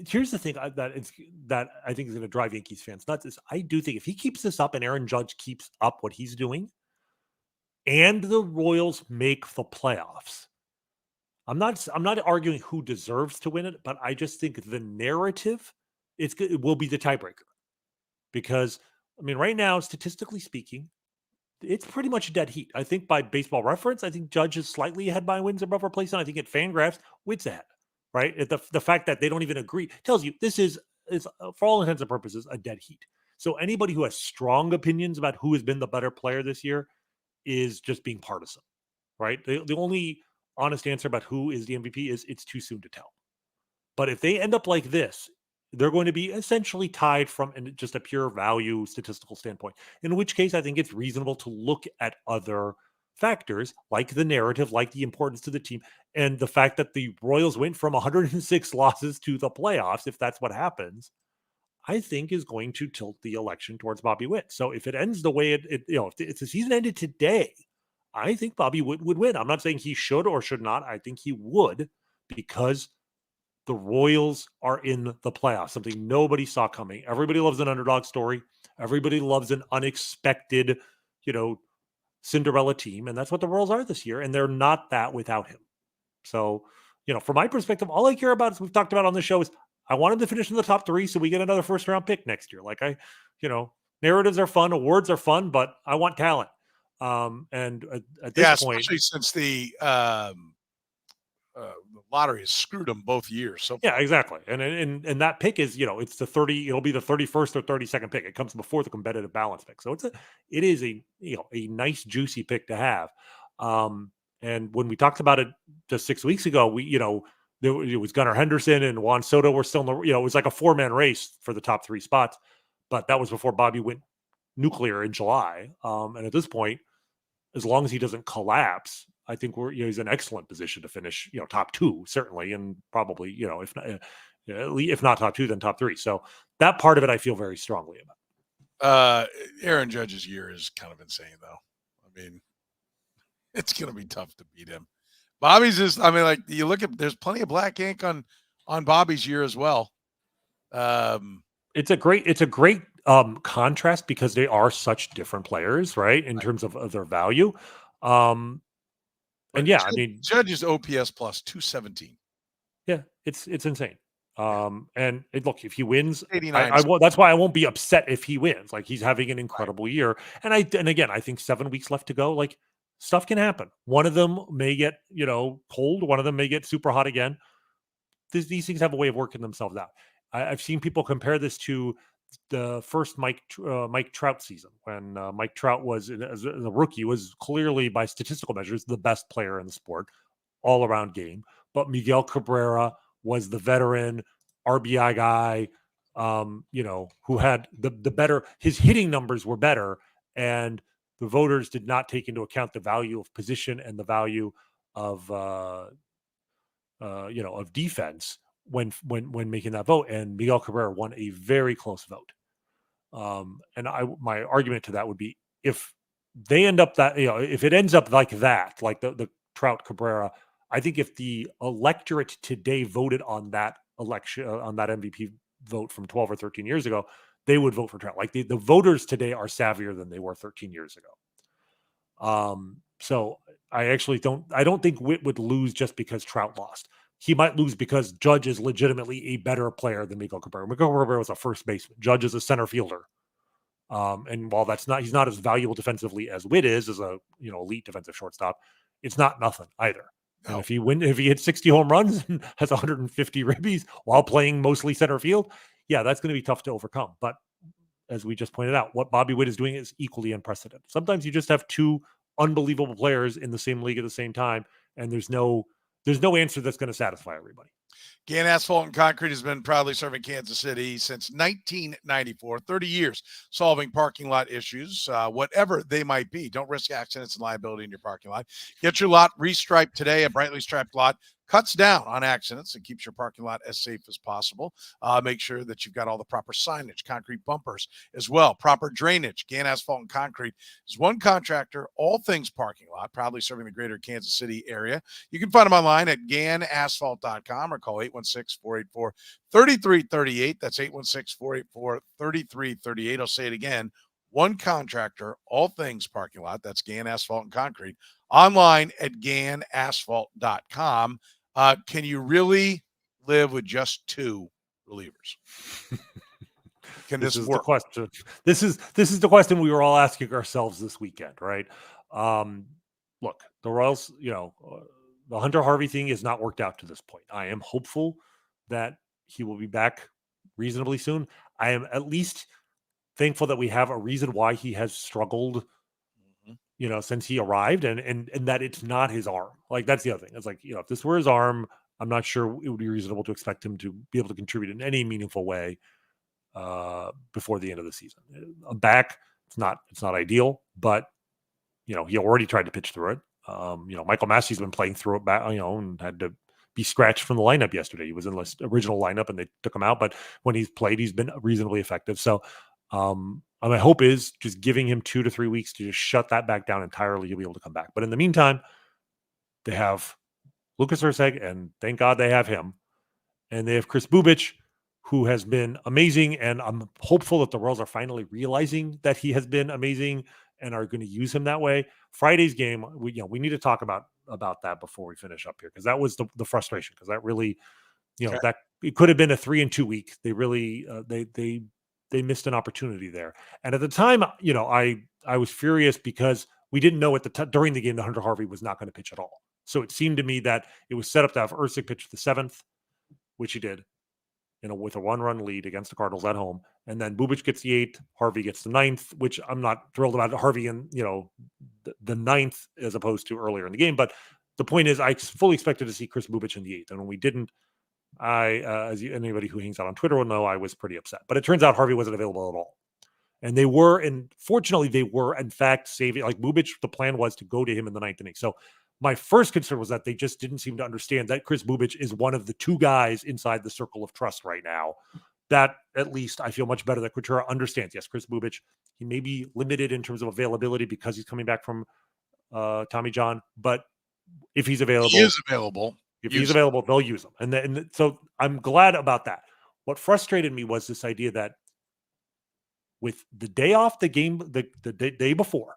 here's the thing that I think is going to drive Yankees fans nuts is I do think if he keeps this up and Aaron Judge keeps up what he's doing, and the Royals make the playoffs, I'm not arguing who deserves to win it, but I just think the narrative it will be the tiebreaker, because I mean right now, statistically speaking, it's pretty much a dead heat. I think by Baseball Reference, I think Judge is slightly ahead by wins above replacement. I think at Fangraphs, Witt's ahead. Right? The fact that they don't even agree tells you this is for all intents and purposes, a dead heat. So anybody who has strong opinions about who has been the better player this year is just being partisan, right? The only honest answer about who is the MVP is it's too soon to tell. But if they end up like this, they're going to be essentially tied from just a pure value statistical standpoint, in which case I think it's reasonable to look at other factors like the narrative, like the importance to the team, and the fact that the Royals went from 106 losses to the playoffs, if that's what happens, I think is going to tilt the election towards Bobby Witt. So if it ends the way if the season ended today, I think Bobby Witt would win. I'm not saying he should or should not. I think he would, because the Royals are in the playoffs, something nobody saw coming. Everybody loves an underdog story. Everybody loves an unexpected, Cinderella team. And that's what the Royals are this year. And they're not that without him. So, from my perspective, all I care about, as we've talked about on the show, is I want him to finish in the top 3 so we get another first round pick next year. Like narratives are fun, awards are fun, but I want talent. And at this point, especially since the lottery has screwed them both years. So yeah, exactly. And that pick is, it's it'll be the 31st or 32nd pick. It comes before the competitive balance pick. So it is a nice juicy pick to have. And when we talked about it just 6 weeks ago, it was Gunnar Henderson and Juan Soto were still in the, it was like a 4-man race for the top 3 spots, but that was before Bobby went nuclear in July. And at this point, as long as he doesn't collapse, I think he's in excellent position to finish, top 2 certainly, and probably, if not top 2, then top 3. So that part of it, I feel very strongly about. Aaron Judge's year is kind of insane, though. I mean, it's going to be tough to beat him. Bobby's is, you look at, there's plenty of black ink on Bobby's year as well. It's a great contrast because they are such different players, right? In terms of their value. And yeah, Judge's OPS plus 217. Yeah, it's insane. And look, if he wins, 89. That's why I won't be upset if he wins. Like, he's having an incredible year. And again, I think 7 weeks left to go. Like, stuff can happen. One of them may get, cold. One of them may get super hot again. These things have a way of working themselves out. I've seen people compare this to the first Mike Trout season, when Mike Trout was, as a rookie, was clearly, by statistical measures, the best player in the sport, all around game. But Miguel Cabrera was the veteran RBI guy, who had the better, his hitting numbers were better, and the voters did not take into account the value of position and the value of of defense when making that vote. And Miguel Cabrera won a very close vote. And my argument to that would be, if they end up if it ends up like that, like the Trout Cabrera, I think if the electorate today voted on that election, on that MVP vote from 12 or 13 years ago, they would vote for Trout. Like, the voters today are savvier than they were 13 years ago. So I don't think Witt would lose just because Trout lost. He might lose because Judge is legitimately a better player than Miguel Cabrera. Miguel Cabrera was a first baseman. Judge is a center fielder. And while he's not as valuable defensively as Witt is, as a elite defensive shortstop, it's not nothing either. No. And if he hits 60 home runs and has 150 ribbies while playing mostly center field, yeah, that's going to be tough to overcome. But as we just pointed out, what Bobby Witt is doing is equally unprecedented. Sometimes you just have 2 unbelievable players in the same league at the same time, and there's no answer that's going to satisfy everybody. Gann Asphalt and Concrete has been proudly serving Kansas City since 1994, 30 years solving parking lot issues, whatever they might be. Don't risk accidents and liability in your parking lot. Get your lot restriped today. A brightly striped lot cuts down on accidents and keeps your parking lot as safe as possible. Make sure that you've got all the proper signage, concrete bumpers as well, proper drainage. Gann Asphalt and Concrete is one contractor, all things parking lot, proudly serving the greater Kansas City area. You can find them online at gannasphalt.com or call 816-484-3338. That's 816-484-3338. I'll say it again. One contractor, all things parking lot. That's Gann Asphalt and Concrete. Online at gannasphalt.com. Can you really live with just 2 relievers? Can this work? The question. This is the question we were all asking ourselves this weekend, right? Look, the Royals, the Hunter Harvey thing has not worked out to this point. I am hopeful that he will be back reasonably soon. I am at least thankful that we have a reason why he has struggled, since he arrived, and that it's not his arm. Like, that's the other thing. It's like, if this were his arm, I'm not sure it would be reasonable to expect him to be able to contribute in any meaningful way before the end of the season. Back, it's not ideal, but he already tried to pitch through it. Michael Massey's been playing through it back, and had to be scratched from the lineup yesterday. He was in the original lineup and they took him out, but when he's played, he's been reasonably effective. So my hope is just giving him 2 to 3 weeks to just shut that back down entirely. He'll be able to come back. But in the meantime, they have Lucas Erceg, and thank God they have him. And they have Kris Bubic, who has been amazing. And I'm hopeful that the Royals are finally realizing that he has been amazing and are going to use him that way. Friday's game, we need to talk about that before we finish up here, because that was the frustration, because that really, that it could have been a 3-2 week. They really they missed an opportunity there. And at the time, I was furious because we didn't know during the game that Hunter Harvey was not going to pitch at all. So it seemed to me that it was set up to have Erceg pitch the 7th, which he did, with a 1-run lead against the Cardinals at home. And then Bubic gets the 8th, Harvey gets the 9th, which I'm not thrilled about Harvey in, the 9th as opposed to earlier in the game. But the point is, I fully expected to see Kris Bubic in the 8th. And when we didn't, anybody who hangs out on Twitter will know, I was pretty upset. But it turns out Harvey wasn't available at all. And fortunately, they were, in fact, saving, like Bubic, the plan was to go to him in the 9th inning. So my first concern was that they just didn't seem to understand that Kris Bubic is one of the 2 guys inside the circle of trust right now. That, at least, I feel much better that Quatraro understands. Yes, Kris Bubic, he may be limited in terms of availability because he's coming back from Tommy John, but if he's available, he is available. If he's available, they'll use him. And so I'm glad about that. What frustrated me was this idea that with the day off, the game, the day before,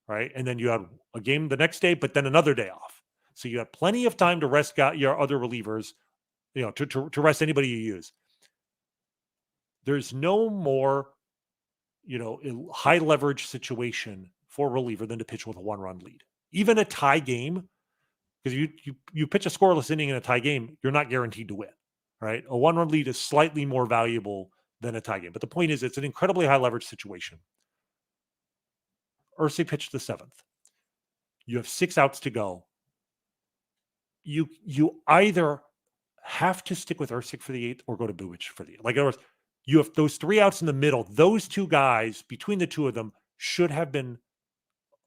right? And then you had a game the next day, but then another day off. So you have plenty of time to rest your other relievers, to rest anybody you use. There's no more, high leverage situation for a reliever than to pitch with a 1-run lead. Even a tie game, because you pitch a scoreless inning in a tie game, you're not guaranteed to win, right? A 1-run lead is slightly more valuable than a tie game. But the point is, it's an incredibly high leverage situation. Erceg pitched the 7th. You have 6 outs to go. You either have to stick with Erceg for the 8th or go to Bubic for the 8th. Like, in other words, you have those 3 outs in the middle. Those 2 guys, between the 2 of them, should have been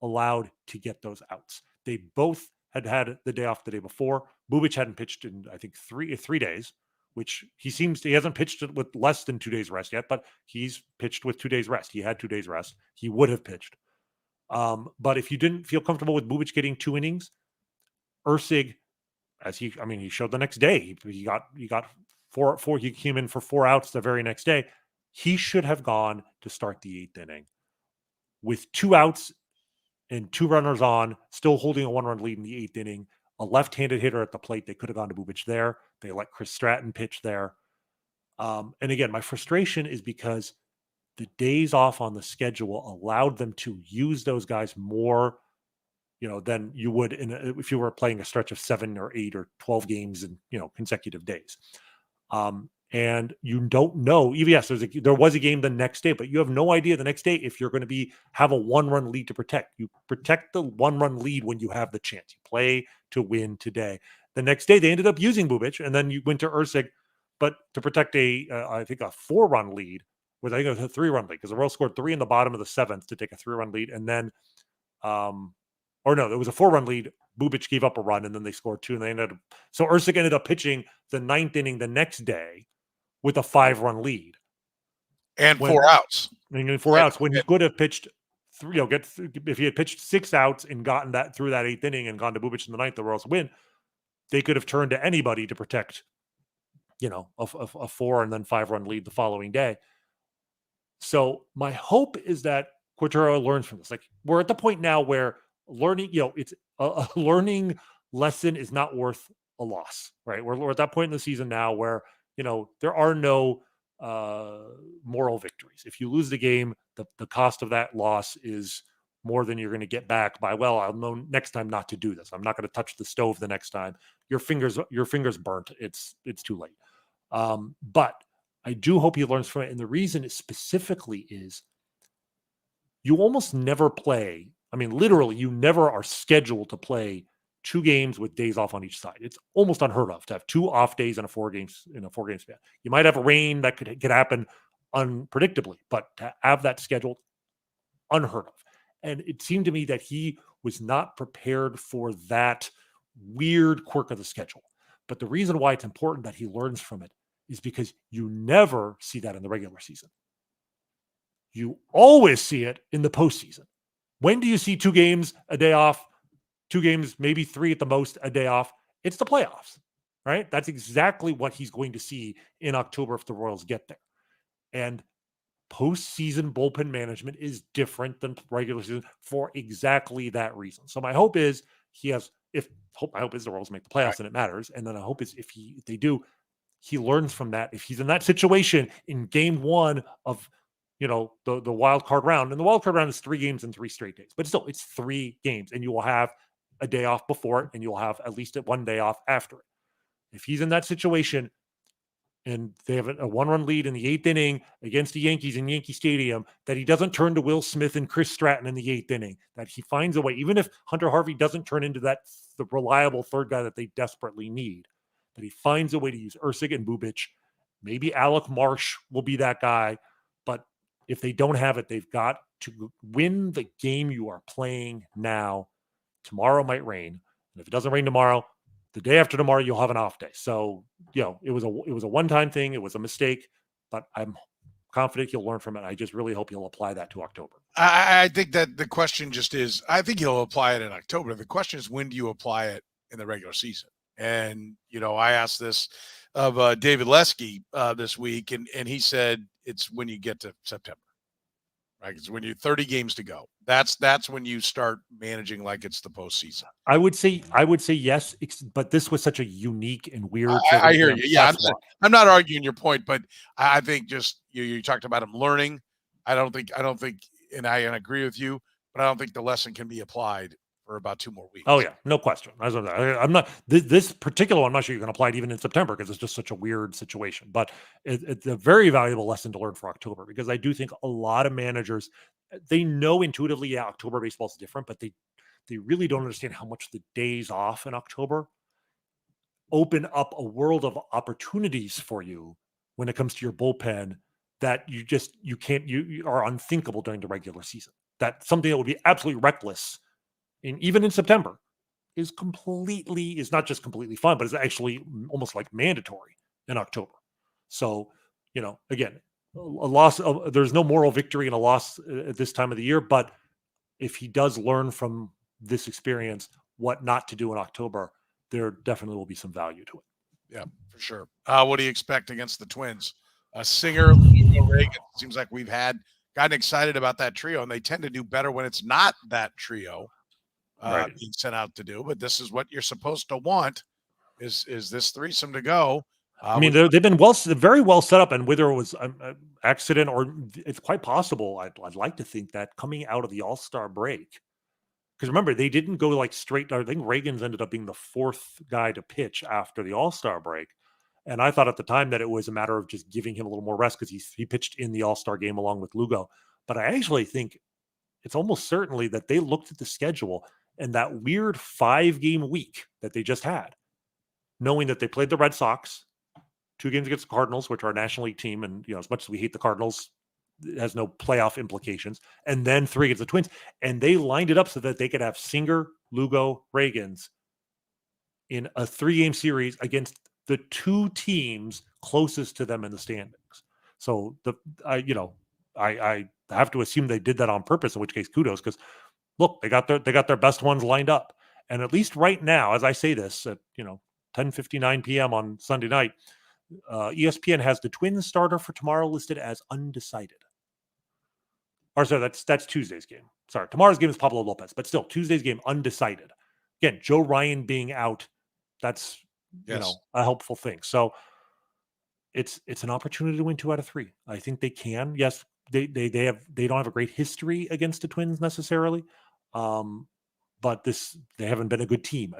allowed to get those outs. They both had the day off the day before. Bubic hadn't pitched in, I think, 3 days, which he hasn't pitched it with less than 2 days rest yet, but he's pitched with 2 days rest. He had 2 days rest. He would have pitched. But if you didn't feel comfortable with Bubic getting 2 innings, Erceg, he showed the next day, he got four. He came in for 4 outs the very next day. He should have gone to start the 8th inning with 2 outs and 2 runners on, still holding a 1-run lead in the 8th inning. A left-handed hitter at the plate. They could have gone to Bubic there. They let Chris Stratton pitch there. And again, my frustration is because the days off on the schedule allowed them to use those guys more, than you would if you were playing a stretch of 7 or 8 or 12 games in, consecutive days. And you don't know. Even yes, there was a game the next day, but you have no idea the next day if you're going to have a 1-run lead to protect. You protect the 1-run lead when you have the chance. You play to win today. The next day they ended up using Bubic, and then you went to Erceg, but to protect I think a 4-run lead, I think it was a 3-run lead, because the Royals scored 3 in the bottom of the 7th to take a 3-run lead, and then, it was a 4-run lead. Bubic gave up a run, and then they scored 2, and so Erceg ended up pitching the 9th inning the next day with a 5-run lead and 4 outs. And 4 outs when he could have pitched 3. If he had pitched 6 outs and gotten that through that 8th inning and gone to Bubic in the 9th, the Royals win. They could have turned to anybody to protect, a 4 and then 5-run lead the following day. So my hope is that Quatraro learns from this. Like, we're at the point now where learning, it's a learning lesson is not worth a loss, right? We're at that point in the season now where, there are no moral victories. If you lose the game, the cost of that loss is more than you're going to get back by, I'll know next time not to do this. I'm not going to touch the stove the next time. Your fingers burnt. It's too late. But I do hope he learns from it. And the reason it specifically is you almost never play. I mean, literally, you never are scheduled to play 2 games with days off on each side. It's almost unheard of to have 2 off days in a 4-game span. You might have a rain that could happen unpredictably, but to have that scheduled, unheard of. And it seemed to me that he was not prepared for that weird quirk of the schedule. But the reason why it's important that he learns from it is because you never see that in the regular season. You always see it in the postseason. When do you see 2 games, a day off, 2 games, maybe 3 at the most, a day off? It's the playoffs, right? That's exactly what he's going to see in October if the Royals get there. And postseason bullpen management is different than regular season for exactly that reason. So my hope is my hope is the Royals make the playoffs and it matters. And then I hope is if they do, he learns from that. If he's in that situation in game 1 of the wild card round, and the wild card round is 3 games in 3 straight days, but still it's 3 games, and you will have a day off before it, and you'll have at least 1 day off after it. If he's in that situation and they have a 1-run lead in the 8th inning against the Yankees in Yankee Stadium, that he doesn't turn to Will Smith and Chris Stratton in the 8th inning, that he finds a way, even if Hunter Harvey doesn't turn into the reliable third guy that they desperately need, that he finds a way to use Ursig and Bubic. Maybe Alec Marsh will be that guy, but if they don't have it, they've got to win the game you are playing now. Tomorrow might rain. And if it doesn't rain tomorrow, the day after tomorrow, you'll have an off day. So, it was a one-time thing. It was a mistake, but I'm confident he'll learn from it. I just really hope he'll apply that to October. I think that the question just is, I think he'll apply it in October. The question is, when do you apply it in the regular season? And, I asked this of David Lesky this week, and he said it's when you get to September, right? It's when you're 30 games to go. That's when you start managing like it's the postseason. I would say yes, but this was such a unique and weird. I hear you. Yeah, I'm not arguing your point, but I think just you talked about him learning. I don't think, and I agree with you, but I don't think the lesson can be applied for about 2 more weeks. Oh yeah, no question. I'm not this particular one. I'm not sure you can apply it even in September because it's just such a weird situation. But it's a very valuable lesson to learn for October, because I do think a lot of managers, they know intuitively, October baseball is different, but they really don't understand how much the days off in October open up a world of opportunities for you when it comes to your bullpen that you are unthinkable during the regular season. That's something that would be absolutely reckless. Even in September is not just completely fun, but it's actually almost like mandatory in October. So, again, a loss, there's no moral victory in a loss at this time of the year, but if he does learn from this experience what not to do in October, there definitely will be some value to it. Yeah, for sure. What do you expect against the Twins? Singer, Lugo, Reagan. Seems like we've gotten excited about that trio, and they tend to do better when it's not that trio. Being sent out to do, but this is what you're supposed to want is this threesome to go. They've been very well set up, and whether it was an accident or it's quite possible, I'd like to think that coming out of the All-Star break, because remember, they didn't go straight. I think Reagan's ended up being the 4th guy to pitch after the All-Star break, and I thought at the time that it was a matter of just giving him a little more rest because he pitched in the All-Star game along with Lugo. But I actually think it's almost certainly that they looked at the schedule and that weird 5-game week that they just had, knowing that they played the Red Sox, 2 games against the Cardinals, which are a National League team, and as much as we hate the Cardinals, it has no playoff implications, and then 3 against the Twins, and they lined it up so that they could have Singer, Lugo, Reagans in a 3-game series against the 2 teams closest to them in the standings. So I have to assume they did that on purpose, in which case kudos, because look, they got their best ones lined up. And at least right now, as I say this at 10:59 p.m. on Sunday night, ESPN has the Twins starter for tomorrow listed as undecided. Or sorry, that's Tuesday's game. Sorry, tomorrow's game is Pablo Lopez, but still Tuesday's game undecided. Again, Joe Ryan being out, that's a helpful thing. So it's an opportunity to win 2 out of 3. I think they can. Yes, they don't have a great history against the Twins necessarily, but they haven't been a good team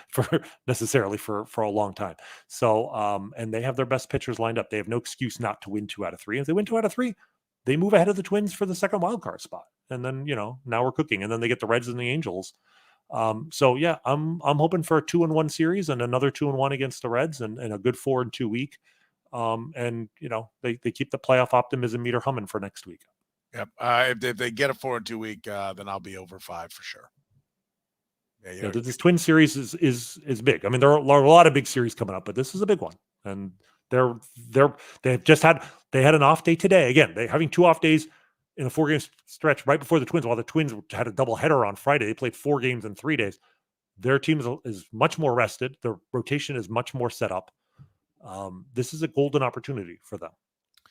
for a long time. So and they have their best pitchers lined up. They have no excuse not to win 2 out of 3. And if they win 2 out of 3, they move ahead of the Twins for the second wild card spot. And then now we're cooking. And then they get the Reds and the Angels So yeah, I'm hoping for a 2-1 series and another 2-1 against the Reds and a good 4-2 week. And they keep the playoff optimism meter humming for next week. Yep. If they get a 4-2 week, then I'll be over 5 for sure. Yeah, this Twin series is big. I mean, there are a lot of big series coming up, but this is a big one. And they had an off day today. Again, they're having 2 off days in a 4-game stretch right before the Twins. While the Twins had a doubleheader on Friday, they played 4 games in 3 days. Their team is much more rested. Their rotation is much more set up. This is a golden opportunity for them.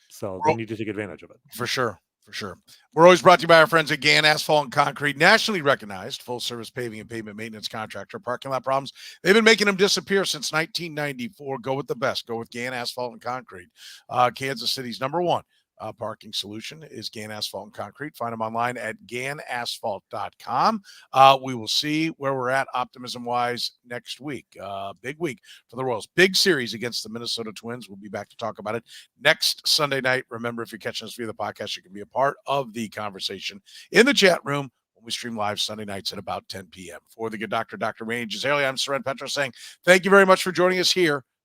So they need to take advantage of it. For sure. For sure. We're always brought to you by our friends at Gann Asphalt and Concrete, nationally recognized full-service paving and pavement maintenance contractor. Parking lot problems, they've been making them disappear since 1994. Go with the best. Go with Gann Asphalt and Concrete. Kansas City's #1 parking solution is Gann Asphalt and Concrete. Find them online at GannAsphalt.com. We will see where we're at optimism-wise next week. Big week for the Royals. Big series against the Minnesota Twins. We'll be back to talk about it next Sunday night. Remember, if you're catching us via the podcast, you can be a part of the conversation in the chat room when we stream live Sunday nights at about 10 p.m. For the good doctor, Dr. Rany Jazayerli, I'm Soren Petro saying thank you very much for joining us here